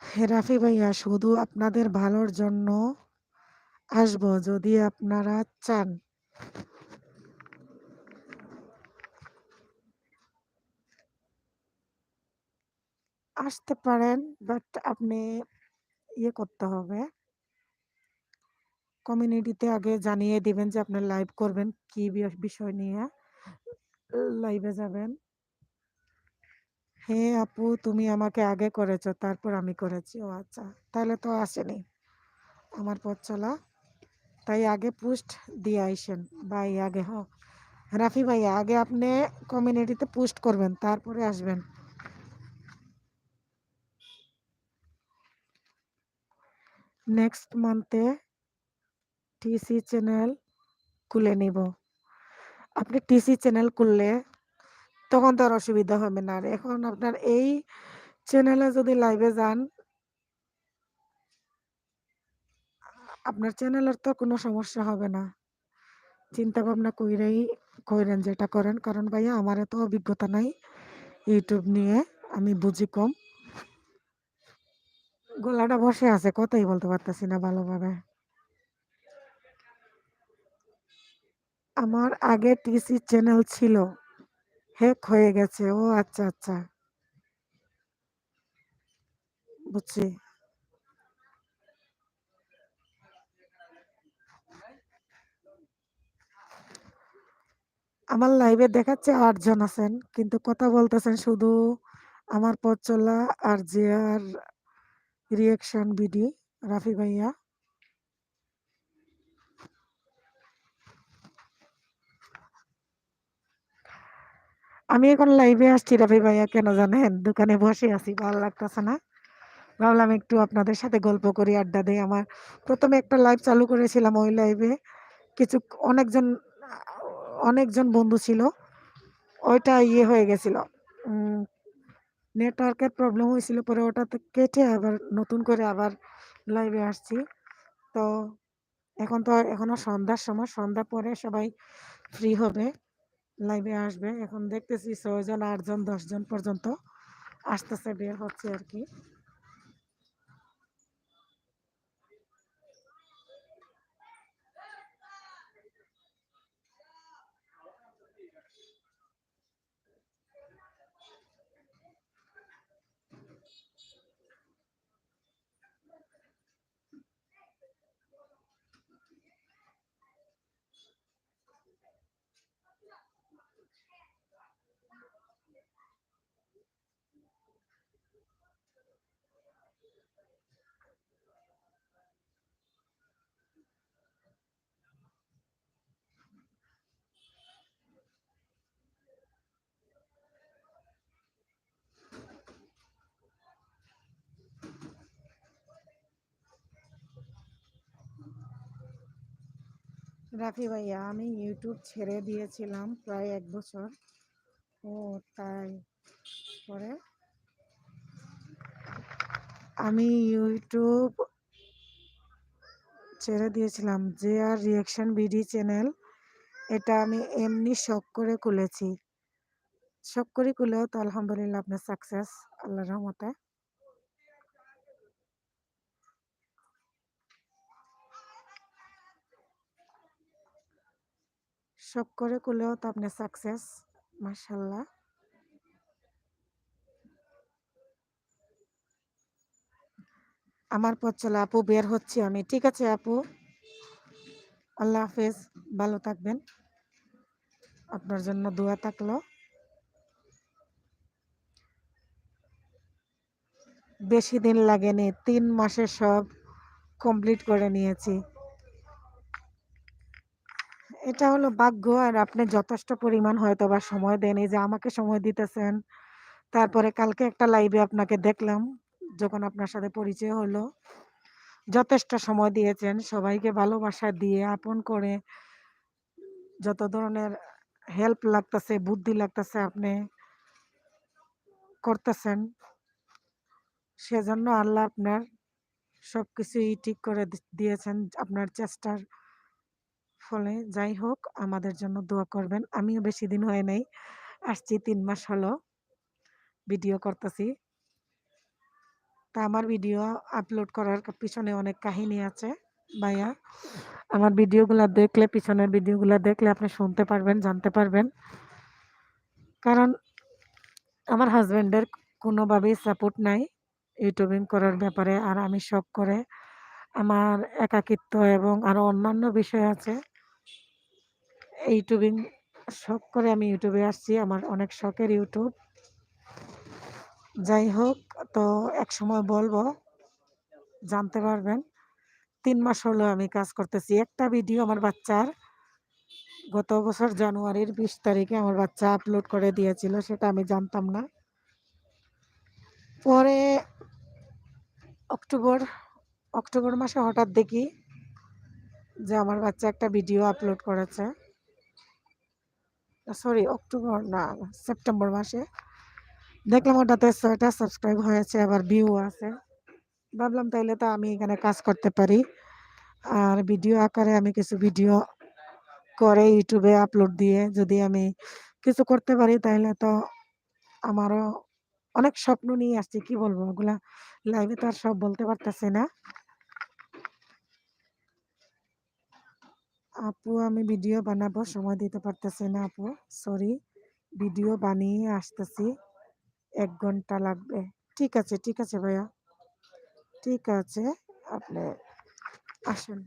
হে রাফি ভাইয়া, শুধু আপনাদের ভালোর জন্য আসবো যদি আপনারা চান। আসতে পারেন, বাট আপনি ইয়ে করতে হবে, কমিউনিটিতে আগে জানিয়ে দিবেন যে আপনি লাইভ করবেন, কি বিষয় নিয়ে লাইভে যাবেন। হে আপু, তুমি আমাকে আগে করেছো তারপর আমি করেছি। ও আচ্ছা, তাহলে তো আসেনি আমার পথ চলা। তাই আগে পোস্ট দিয়ে আইসেন ভাই আগে। হ, রাফি ভাই আগে আপনি কমিউনিটিতে পোস্ট করবেন তারপরে আসবেন। নেক্সট মান্থে টিসি চ্যানেল খুলে নিব। আপনি টিসি চ্যানেল খুললে তখন তো আর অসুবিধা হবে না। আর এখন আপনার এই চ্যানেলে যদি লাইভে যান, আপনার চ্যানেলের তো কোনো সমস্যা হবে না। চিন্তা ভাবনা কইরাই কইরেন যেটা করেন, কারণ ভাইয়া আমার এত অভিজ্ঞতা নাই ইউটিউব নিয়ে, আমি বুঝি কম। গলাটা বসে আছে, কথাই বলতে পারতেছি না ভালোভাবে। আমার আগে টিসি চ্যানেল ছিল, হ্যাক হয়ে গেছে। ও আচ্ছা আচ্ছা, বুঝছি। আমার লাইভে দেখাচ্ছে 8 জন আছেন, কিন্তু কথা বলতেছেন শুধু আমার পথ চলা আর যে আর রিয়াকশন বিডি রাফি ভাইয়া। আমি এখন লাইভে আসছি রাফি ভাইয়া, কেন জানেন? দোকানে বসে আছি, ভালো লাগতেছে না। ভাবলাম একটু আপনাদের সাথে গল্প করি, আড্ডা দেই। আমার প্রথমে একটা লাইভ চালু করেছিলাম, ওই লাইভে কিছু অনেকজন অনেকজন বন্ধু ছিল। ওইটা ইয়ে হয়ে গেছিল, নেটওয়ার্কের প্রবলেম হয়েছিল, পরে ওটাতে কেটে আবার নতুন করে আবার লাইভে আসছি। তো এখন তো এখনো সন্ধ্যার সময়, সন্ধ্যা পরে সবাই ফ্রি হবে, লাইভে আসবে। এখন দেখতেছি 6 জন 8 জন 10 জন পর্যন্ত আসতেছে, বের হচ্ছে আর কি। রাফি ভাইয়া, আমি ইউটিউব ছেড়ে দিয়েছিলাম প্রায় 1 বছর। ও তাই? পরে আমি ইউটিউব ছেড়ে দিয়েছিলাম, যে আর রিয়াকশন বিডি চ্যানেল, এটা আমি এমনি শখ করে খুলেছি। শখ করে খুলেও তো আলহামদুলিল্লাহ আপনার সাকসেস, আল্লাহর রহমতে। শখ করে খুলেও তো আপনি সাকসেস, মাশাল্লাহ। আমার পথ চলা আপু, বের হচ্ছি আমি। ঠিক আছে আপু, আল্লাহ হাফেজ, ভালো থাকবেন, আপনার জন্য দোয়া থাকলো। বেশি দিন লাগেনি, 3 মাসে সব কমপ্লিট করে নিয়েছি। এটা হলো ভাগ্য, আর আপনি যথেষ্ট পরিমাণ হয়তো বা সময় দেন, এই যে আমাকে সময় দিতেছেন। তারপরে কালকে একটা লাইভে আপনাকে দেখলাম, যখন আপনার সাথে পরিচয় হলো, যথেষ্ট সময় দিয়েছেন, সবাইকে ভালোবাসা দিয়ে আপন করে যত ধরনের হেল্প লাগতেছে, বুদ্ধি লাগতেছে, আপনি করতেছেন। সেজন্য আল্লাহ আপনার সবকিছুই ঠিক করে দিয়েছেন আপনার চেষ্টার ফলে। যাই হোক, আমাদের জন্য দোয়া করবেন। আমিও বেশি দিন হয় নাই, আসছি 3 মাস হলো, ভিডিও করতেছি। তা আমার ভিডিও আপলোড করার পিছনে অনেক কাহিনী আছে ভাইয়া। আমার ভিডিওগুলো দেখলে, পিছনের ভিডিওগুলো দেখলে আপনি শুনতে পারবেন, জানতে পারবেন। কারণ আমার হাজবেন্ডের কোনোভাবেই সাপোর্ট নাই ইউটিউবিং করার ব্যাপারে, আর আমি শখ করে, আমার একাকিত্ব এবং আরো অন্যান্য বিষয় আছে, ইউটিউবিং শখ করে আমি ইউটিউবে আসছি। আমার অনেক শখের ইউটিউব। যাই হোক, তো এক সময় বলবো, জানতে পারবেন। 3 মাস হলো আমি কাজ করতেছি। একটা ভিডিও আমার বাচ্চার গত বছর জানুয়ারির 20 তারিখে আমার বাচ্চা আপলোড করে দিয়েছিল, সেটা আমি জানতাম না। পরে অক্টোবর অক্টোবর মাসে হঠাৎ দেখি যে আমার বাচ্চা একটা ভিডিও আপলোড করেছে। সরি, অক্টোবর না, সেপ্টেম্বর মাসে দেখলাম ওটাতে 6টা সাবস্ক্রাইব হয়েছে, আবার ভিউ আছে। ভাবলাম তাইলে তো আমি এখানে কাজ করতে পারি, আর ভিডিও আকারে আমি কিছু ভিডিও করে ইউটিউবে আপলোড দিয়ে যদি আমি কিছু করতে পারি, তাহলে তো আমারও অনেক স্বপ্ন নিয়ে আসছি। কি বলবো, ওগুলা লাইভে তো আর সব বলতে পারতেছি না। আপু, আমি ভিডিও বানাবো, সময় দিতে পারতেছি না আপু, সরি। ভিডিও বানিয়ে আসতেছি, 1 ঘন্টা লাগবে। ঠিক আছে, ঠিক আছে ভাইয়া, ঠিক আছে, আপনি আসেন।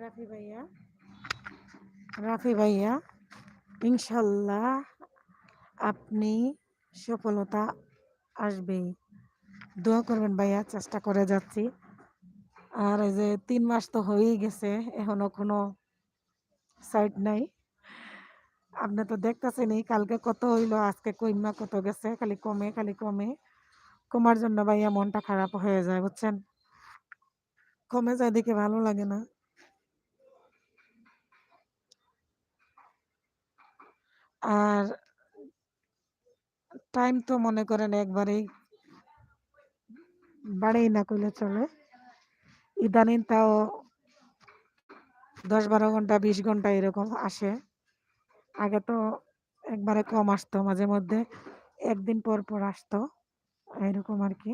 রাফি ভাইয়া, রাফি ভাইয়া, ইনশাল্লাহ আপনি সফলতা আসবেই। দোয়া করবেন ভাইয়া, চেষ্টা করে যাচ্ছি। আর এই যে 3 মাস তো হয়েই গেছে, এখনো কোনো সাইড নাই। আপনি তো দেখতেছেনই, কালকে কত হইলো, আজকে কইমা কত গেছে, খালি কমে, খালি কমে। কমার জন্য ভাইয়া মনটা খারাপ হয়ে যায়, বুঝছেন। কমে যায় দেখে ভালো লাগে না। আর টাইম তো মনে করেন একবারেই বাড়েই না কইলে চলে। ইদানিং তাও 10-12 ঘন্টা, 20 ঘন্টা এরকম আসে। আগে তো একবারে কম আসতো, মাঝে মধ্যে একদিন পর পর আসতো, এরকম আর কি।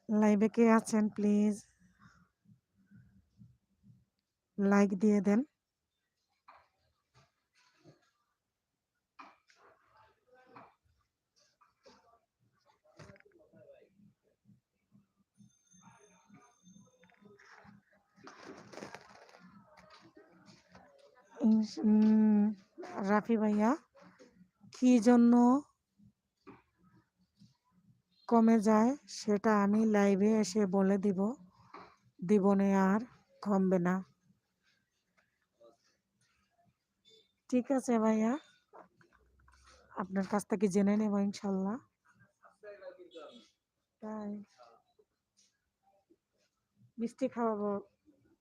লাইভে কে আছেন প্লিজ লাইক দিয়ে দেন। রাফি ভাইয়া কি জন্য কমে যায় সেটা আমি লাইভে এসে বলে দিব, দিবনে আর কমবে না। ঠিক আছে ভাইয়া, আপনার কাছ থেকে জেনে নেব ইনশাল্লাহ। তাই মিষ্টি খাওয়াবো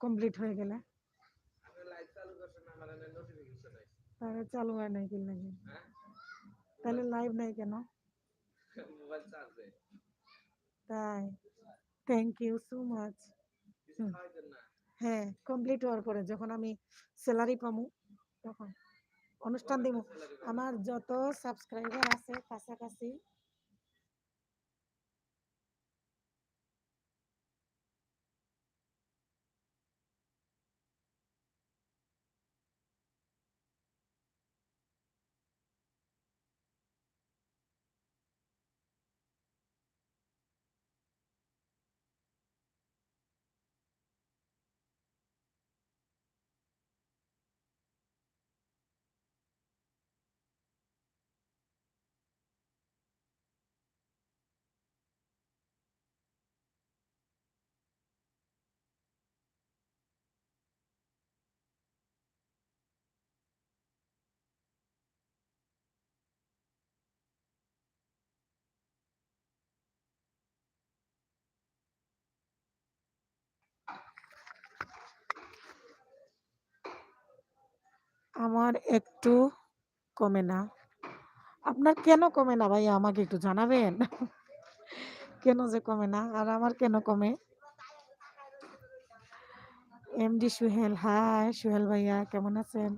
কমপ্লিট হয়ে গেলে। তাহলে চালু হয় নাই কি লাগে? তাহলে লাইভ নাই কেন? তাই থ্যাংক ইউ সো মাচ। হ্যাঁ, কমপ্লিট হওয়ার পরে যখন আমি স্যালারি পাবো তখন অনুষ্ঠান দিব। আমার যত সাবস্ক্রাইবার আছে কাছাকাছি আমার একটু কমে না। আপনার কেন কমে না ভাই আমাকে একটু জানাবেন? কেন যে কমে না আর আমার কেন কমে? এমডি সুহেল, হাই সুহেল ভাইয়া কেমন আছেন?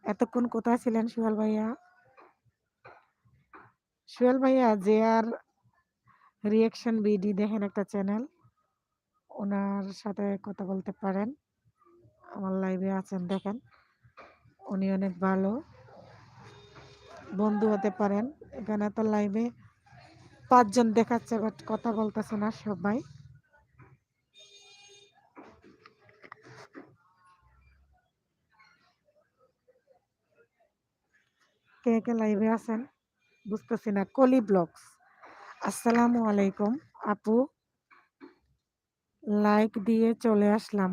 এতক্ষণ কোথায় ছিলেন সুহেল ভাইয়া? সুহেল ভাইয়া যে আর রিয়াকশন বিডি দেখেন একটা চ্যানেল, ওনার সাথে কথা বলতে পারেন। আমার লাইভে আছেন দেখেন, উনি অনেক ভালো বন্ধু হতে পারেন। এখানে তো লাইভে 5 জন দেখাচ্ছে বাট কথা বলতেছে না সবাই। কে কে লাইভে আছেন বুঝতেছি না। কলি ব্লগস, আসসালামু আলাইকুম আপু, লাইক দিয়ে চলে আসলাম।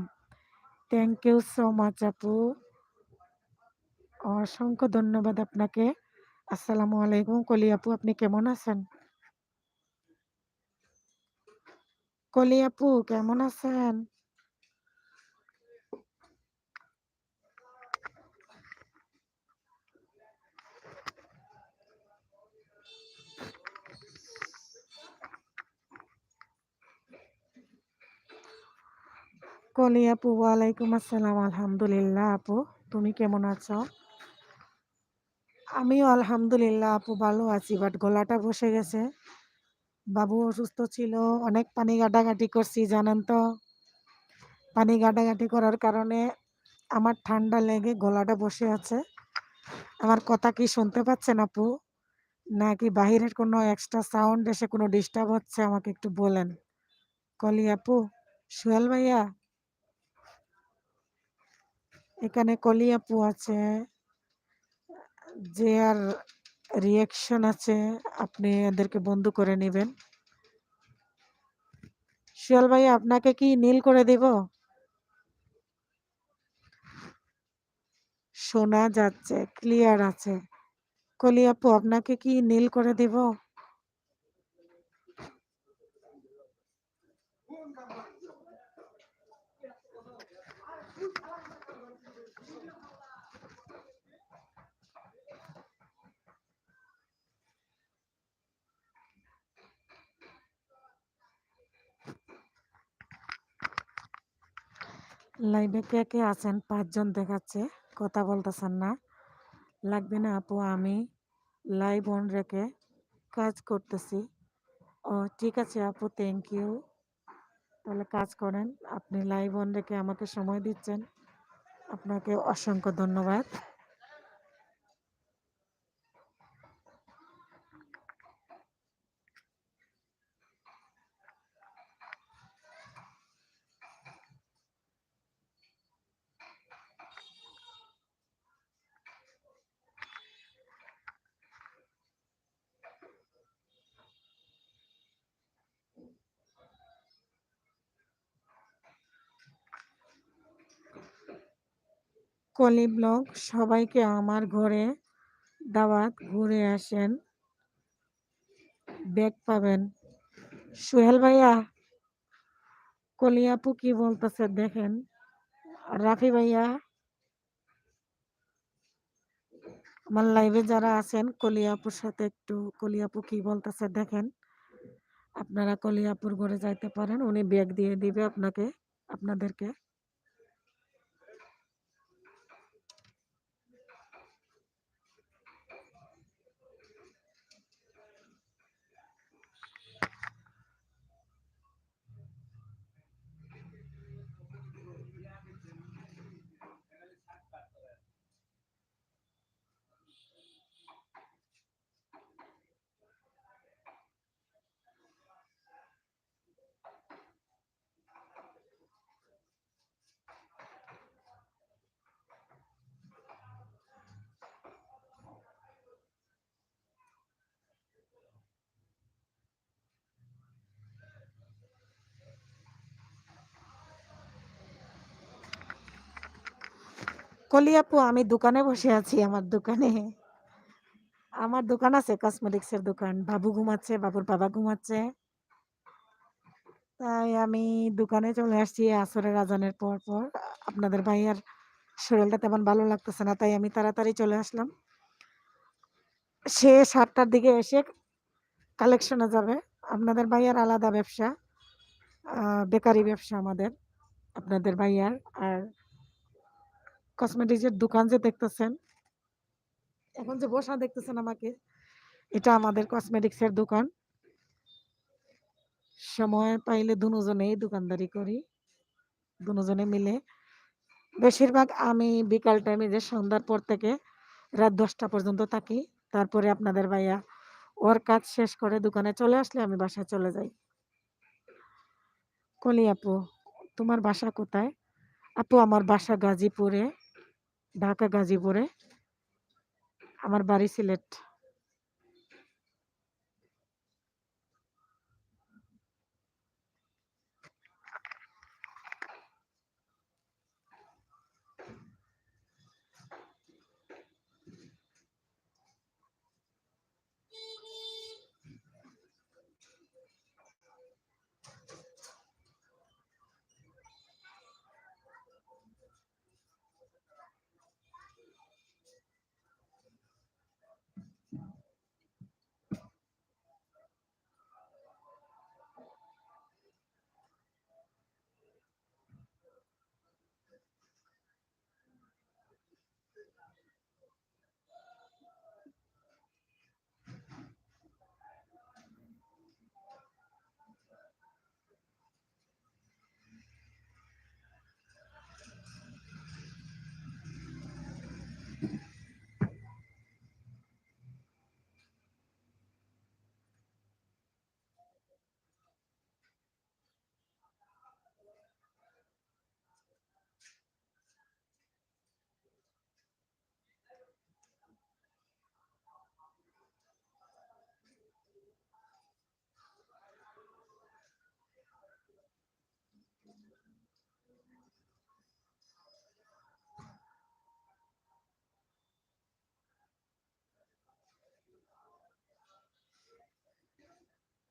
থ্যাংক ইউ সো মাচ আপু, অসংখ্য ধন্যবাদ আপনাকে। আসসালামু আলাইকুম কলি আপু, আপনি কেমন আছেন? কলি আপু কেমন আছেন? কলি আপু ওয়ালাইকুম আসসালাম, আলহামদুলিল্লাহ আপু, তুমি কেমন আছো? আমিও আলহামদুলিল্লাহ আপু ভালো আছি, বাট গলাটা বসে গেছে। বাবু অসুস্থ ছিল, অনেক পানি ঘাটাঘাটি করছি জানেন তো। পানি ঘাটাঘাটি করার কারণে আমার ঠান্ডা লেগে গলাটা বসে আছে। আমার কথা কি শুনতে পাচ্ছেন আপু, নাকি বাহিরের কোনো এক্সট্রা সাউন্ড এসে কোনো ডিস্টার্ব হচ্ছে আমাকে একটু বলেন। কলি আপু, সোহেল ভাইয়া এখানে, কলি আপু আছে, যে আর রিয়াকশন আছে, আপনি এদেরকে বন্ধ করে নেবেন। সোহেল ভাইয়া আপনাকে কি নীল করে দিব? শোনা যাচ্ছে, ক্লিয়ার আছে। কলি আপু আপনাকে কি নীল করে দিব? লাইভে কে কে আছেন? 5 জন দেখাচ্ছে, কথা বলতেছেন না। লাগবে না আপু, আমি লাইভ অন রেখে কাজ করতেছি। ও ঠিক আছে আপু, থ্যাংক ইউ। তাহলে কাজ করেন। আপনি লাইভ অন রেখে আমাকে সময় দিচ্ছেন। আপনাকে অসংখ্য ধন্যবাদ। কলি ব্লগ, সবাইকে আমার ঘরে দাওয়াত, ঘুরে আসেন, ব্যাগ পাবেন। সোহেল ভাইয়া, কলি আপু কি বলতেছে দেখেন। রাফি ভাইয়া, আমার লাইভে যারা আছেন কলি আপুর সাথে একটু কলি আপু কি বলতেছে দেখেন। আপনারা কলি আপুর ঘরে যাইতে পারেন, উনি ব্যাগ দিয়ে দিবে আপনাকে, আপনাদেরকে। কলি আপু, আমি দোকানে বসে আছি, আমার দোকানে। আমার দোকান আছে, কসমেটিক্সের দোকান। বাবু ঘুমাচ্ছে, বাবুর বাবা ঘুমাচ্ছে, তাই আমি দোকানে চলে আসছি আসরের আজানের পর পর। আপনাদের ভাইয়ার শরীরটা তেমন ভালো লাগতেছে না, তাই আমি তাড়াতাড়ি চলে আসলাম। সে 7টার দিকে এসে কালেকশনে যাবে। আপনাদের ভাইয়ার আলাদা ব্যবসা, বেকারি ব্যবসা আমাদের, আপনাদের ভাইয়ার। আর কসমেটিক্সের দোকান যে দেখতেছেন, এখন যে বসা দেখতেছেন আমাকে, এটা আমাদের কসমেটিক্সের দোকান। সময় পাইলে দুজনেই দোকানদারি করি, দুজনে মিলে। বেশিরভাগ আমি বিকাল টাইমে, যে সন্ধ্যার পর থেকে রাত 10টা পর্যন্ত থাকি। তারপরে আপনাদের ভাইয়া ওর কাজ শেষ করে দোকানে চলে আসলে আমি বাসায় চলে যাই। কলি আপু, তোমার বাসা কোথায়? আপু, আমার বাসা গাজীপুরে, ঢাকা গাজীপুরে। আমার বাড়ি সিলেট।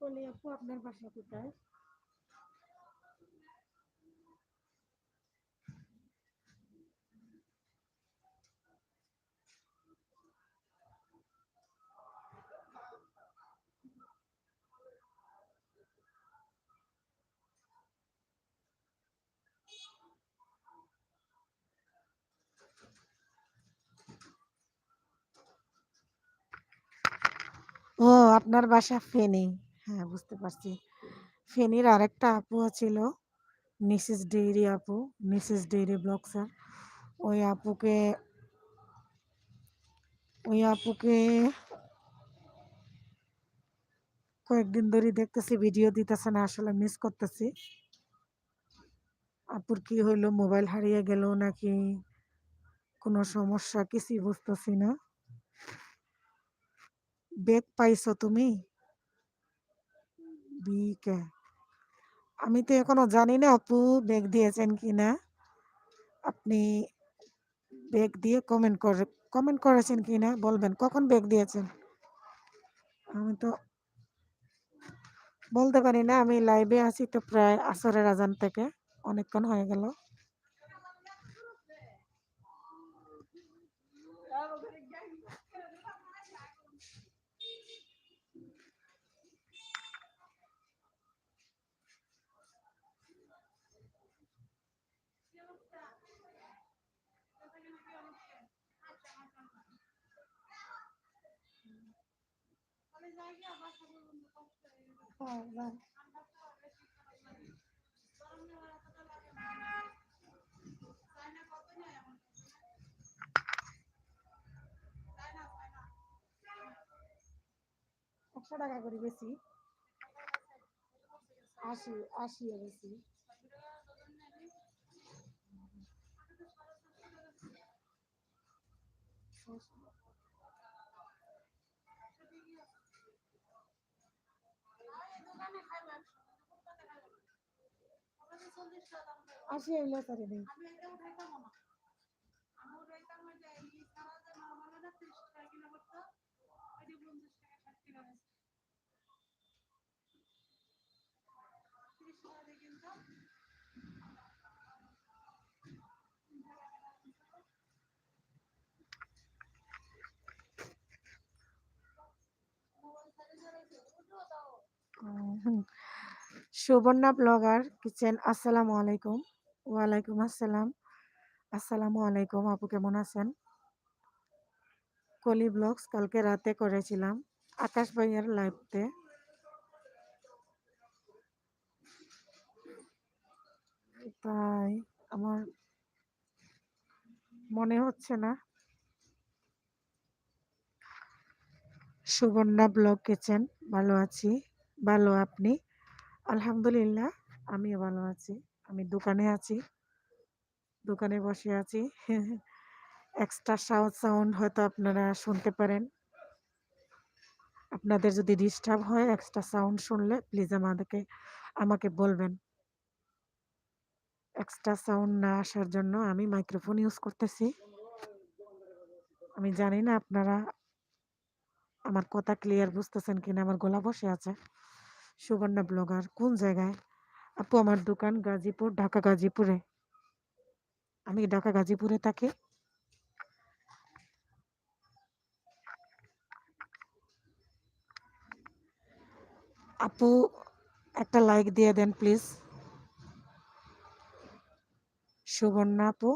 কলি আপু, আপনার বাসা কোথায়? ও, আপনার বাসা ফেনী। হ্যাঁ, বুঝতে পারছি। ফেনীর আরেকটা আপু ছিল, মিসেস ডেইরি আপু, মিসেস ডেইরি ব্লগসার। ওই আপুকে ওই আপুকে কয়েকদিন ধরেই দেখতেছি ভিডিও দিতেছে না, আসলে মিস করতেছি। আপুর কি হইলো, মোবাইল হারিয়ে গেল নাকি কোনো সমস্যা, কিছুই বুঝতেছি না। ব্যাগ পাইছো তুমি? বিকে আমি তো এখনো জানি না আপু ব্যাগ দিয়েছেন কিনা। আপনি ব্যাগ দিয়ে কমেন্ট করেছেন কিনা বলবেন, কখন ব্যাগ দিয়েছেন? আমি তো বলতে পারি না, আমি লাইভে আছি তো প্রায় আসরের আজান থেকে অনেকক্ষণ হয়ে গেল। একশো টাকা করে বেশি, 80 বেশি। আসি এগুলো করে দিই। হুম। সুবর্ণা ব্লগার কিচেন, আসসালামু আলাইকুম। ওয়ালাইকুম আসসালাম। আসসালামু আলাইকুম আপু, কেমন আছেন? কলি ব্লগস কালকে রাতে করেছিলাম আকাশ ভাইয়ের লাইভতে। তাই আমার মনে হচ্ছে না। সুবর্ণা ব্লগ কিচেন, ভালো আছি। ভালো, আপনি? আলহামদুলিল্লাহ, আমিও ভালো আছি। আমি দোকানে আছি, দোকানে বসে আছি। এক্সট্রা সাউন্ড হয়তো আপনারা শুনতে পারেন। আপনাদের যদি ডিস্টার্ব হয় এক্সট্রা সাউন্ড শুনলে প্লিজ আমাকে বলবেন। এক্সট্রা সাউন্ড না আসার জন্য আমি মাইক্রোফোন ইউজ করতেছি। আমি জানি না আপনারা আমার কথা ক্লিয়ার বুঝতেছেন কিনা, আমার গলা বসে আছে। সুবর্ণা ব্লগার কোন জায়গায়? আপু আমার দোকান গাজীপুর, ঢাকা গাজীপুরে। আমি ঢাকা গাজীপুরে থাকি। আপু একটা লাইক দিয়ে দেন প্লিজ। সুবর্ণা আপু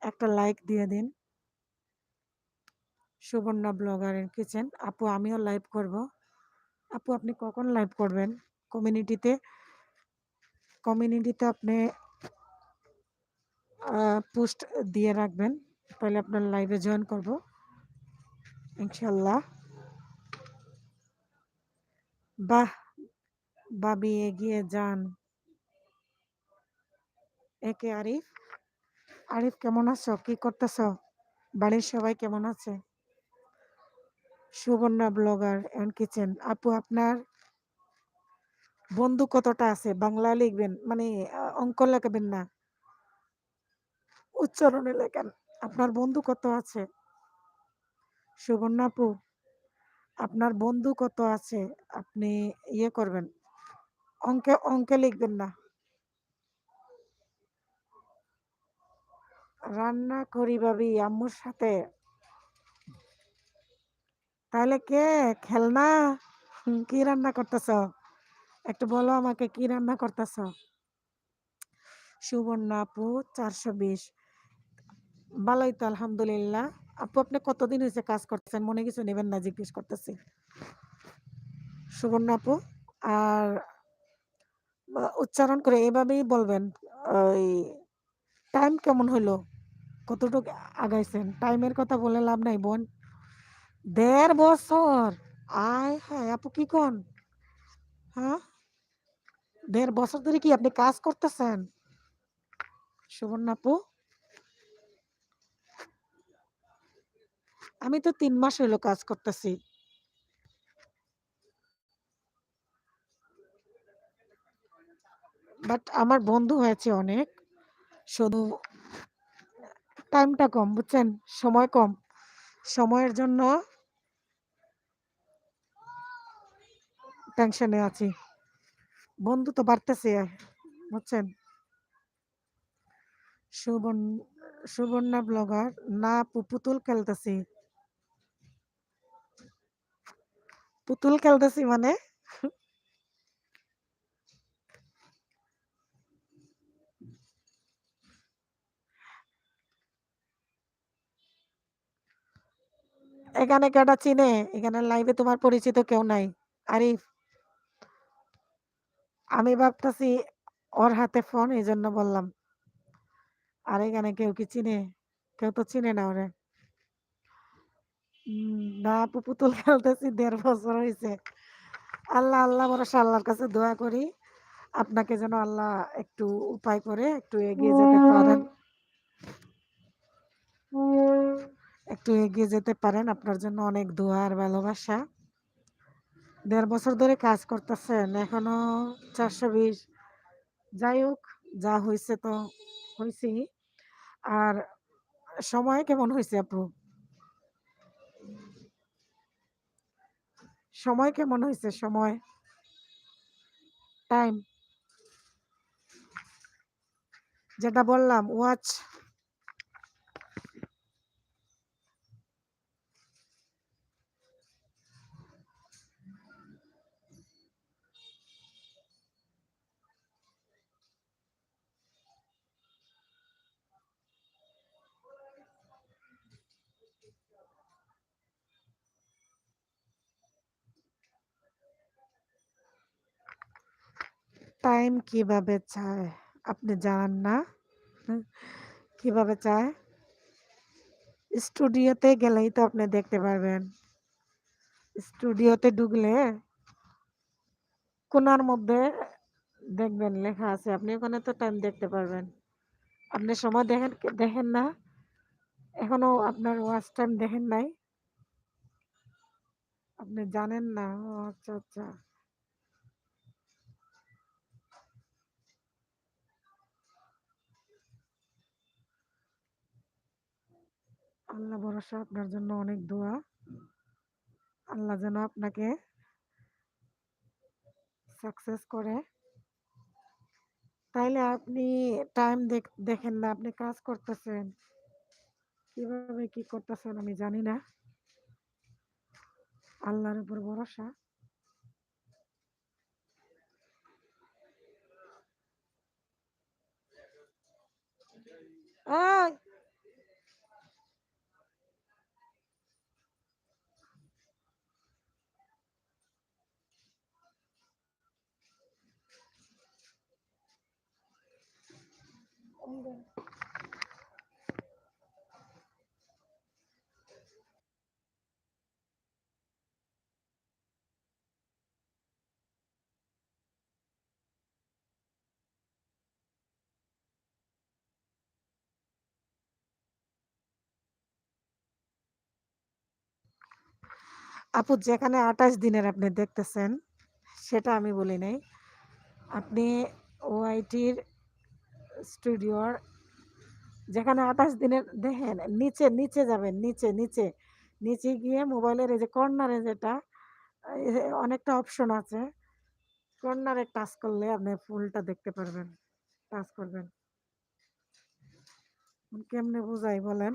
একটা লাইক দিয়ে দিন। সুবর্ণা ব্লগারের কিচেন। আপু আমিও লাইভ করব। আপু আপনি কখন লাইভ করবেন? কমিউনিটিতে কমিউনিটিতে আপনি পোস্ট দিয়ে রাখবেন, তাহলে আপনার লাইভে জয়েন করব ইনশাল্লাহ। বাহ, ভাবি এগিয়ে যান। একে আরিফ। আরিফ কেমন আছো, কি করতেছো? বাড়ির সবাই কেমন আছে? Subarna blogger and kitchen. আপু আপনার বন্ধু কতটা আছে? বাংলা লিখবেন, মানে অঙ্ক লেখাবেন না, উচ্চারণে লেখেন। আপনার বন্ধু কত আছে? সুবর্ণা আপু আপনার বন্ধু কত আছে? আপনি ইয়ে করবেন, অঙ্কে অঙ্কে লিখবেন না। রান্না করি ভাবি আম্মুর সাথে। তাহলে কে খেলনা? কি রান্না করতেছ? একটু বলো আমাকে, কি রান্না করতেছ? সুবর্ণা আপু 420। ভালোই তো আলহামদুলিল্লাহ। আপু আপনি কতদিন হয়েছে কাজ করতেছেন? মনে কিছু নেবেন না, জিজ্ঞেস করতেছি। সুবর্ণা আপু আর উচ্চারণ করে এভাবেই বলবেন, ওই টাইম কেমন হইলো, কতটুকু আগাইছেন। টাইমের কথা বলে লাভ নাই বোন। ১.৫ বছর! আয় হায় আপু কি কন? হ্যাঁ, ১.৫ বছর ধরে কি আপনি কাজ করতেছেন? সুবর্ণা আপু, আমি তো ৩ মাস হইলো কাজ করতেছি। বাট আমার বন্ধু হয়েছে অনেক, শুধু টাইমটা কম, বুঝছেন? সময় কম। সময়ের জন্য টেনশনে আছি। বন্ধু তো বাড়তেছে, বুঝছেন? সুবর্ণ সুবর্ণা ব্লগার, না আপু পুতুল খেলতেছি। পুতুল খেলতেছি মানে? এখানে কেডা চিনে? এখানে লাইভে তোমার পরিচিত কেউ নাই। আরিফ, আমি ভাবতেছি ওর হাতে ফোন, এই জন্য বললাম। আর এখানে কেউ কি চিনে? কেউ তো চিনে না ওরে। না আপু পুতুল খেলতেছি, ১.৫ বছর হয়েছে। আল্লাহ আল্লাহ ভরসা, আল্লাহর কাছে দোয়া করি আপনাকে যেন আল্লাহ একটু উপায় করে একটু এগিয়ে যেতে পারেন, একটু এগিয়ে যেতে পারেন। আপনার জন্য অনেক দোয়া আর ভালোবাসা। ১.৫ বছর ধরে কাজ করতেছেন, এখনো ৪২০। যাই হোক, যা হয়েছে তো হয়েছেই। আর সময় কেমন হয়েছে আপু? সময় কেমন হয়েছে? সময়, টাইম, যেটা বললাম ওয়াচ। টাইম কিভাবে চায় আপনি জানেন না? হুম, কিভাবে চায়? স্টুডিওতে গেলেই তো আপনি দেখতে পারবেন। স্টুডিওতে ঢুকলে কোণার মধ্যে দেখবেন লেখা আছে, আপনি ওখানে তো টাইম দেখতে পারবেন। আপনি সময় দেখেন, দেখেন না? এখনো আপনার ওয়াচ টাইম দেখেন নাই? আপনি জানেন না? ও আচ্ছা আচ্ছা। আল্লাহ ভরসা, আপনার জন্য অনেক দোয়া। আল্লাহ যেন আপনাকে সাকসেস করে। তাইলে আপনি টাইম দেখেন না, আপনি কাজ করতেছেন। কিভাবে কি করতেছেন আমি জানি না। আল্লাহর উপর ভরসা। এই, আপু যেখানে ২৮ দিনের আপনি দেখতেছেন, সেটা আমি বলি নাই। আপনি ওআইটির স্টুডিওর যেখানে ২৮ দিনের দেখেন, নিচে নিচে যাবেন, নিচে নিচে নিচে গিয়ে মোবাইলের এই যে কর্নারে যেটা, এই যে অনেকটা অপশন আছে, কর্নারে টাচ করলে আপনি ফুলটা দেখতে পারবেন। টাচ করবেন। কেমনে বোঝাই বলেন?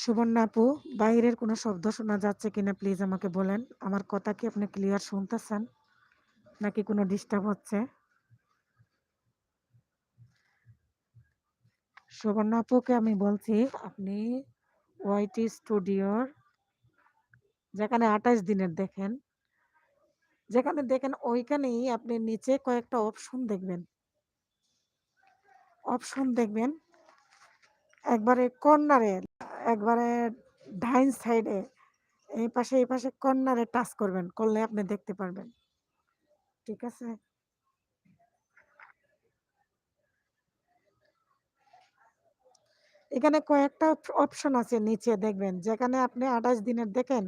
সুবর্ণা আপু, বাইরের কোনো শব্দ শোনা যাচ্ছে কিনা প্লিজ আমাকে বলেন। আমার কথা কি আপনি ক্লিয়ার শুনতেছেন নাকি কোনো ডিস্টার্ব হচ্ছে? সুবর্ণা আপুকে আমি বলছি, আপনি ওয়াইটি স্টুডিওর যেখানে 28 দিনের দেখেন, যেখানে দেখেন ওইখানেই আপনি নিচে কয়েকটা অপশন দেখবেন একবারে কর্নারে, একবারে ডাইন সাইডে, এই পাশে কর্নারে টাচ করবেন, করলে আপনি দেখতে পারবেন। ঠিক আছে? এখানে কয়েকটা অপশন আছে নিচে দেখবেন, যেখানে আপনি 28 দিনের দেখেন,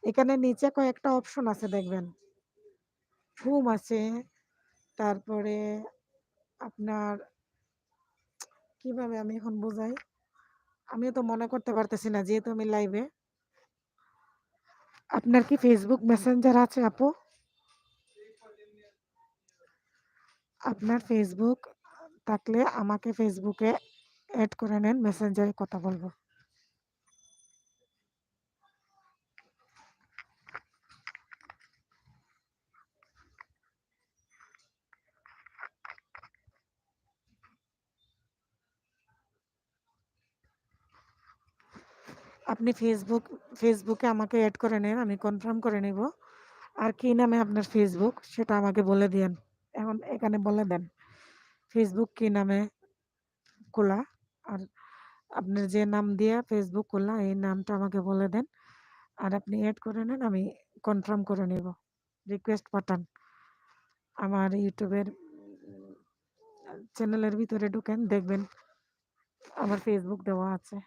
এখানে নিচে কয়েকটা অপশন আছে দেখবেন। হোম আছে, তারপরে আপনার কিভাবে আমি এখন বোঝাই, আমিও তো মনে করতে পারতেছি না যেহেতু আমি লাইভে। আপনার কি ফেসবুক মেসেঞ্জার আছে আপু? আপনার ফেসবুক থাকলে আমাকে ফেসবুকে অ্যাড করে নেন, মেসেঞ্জারে কথা বলবো। আপনি ফেসবুকে আমাকে অ্যাড করে নেন, আমি কনফার্ম করে নেব। আর কি নামে আপনার ফেসবুক সেটা আমাকে বলে দিয়েন, এখন এখানে বলে দেন ফেসবুক কি নামে খোলা। আর আপনার যে নাম দিয়ে ফেসবুক খোলা এই নামটা আমাকে বলে দেন, আর আপনি অ্যাড করে নেন, আমি কনফার্ম করে নেব। রিকোয়েস্ট পাঠান আমার ইউটিউবের চ্যানেলের ভিতরে, ঢুকেন দেখবেন আমার ফেসবুক দেওয়া আছে।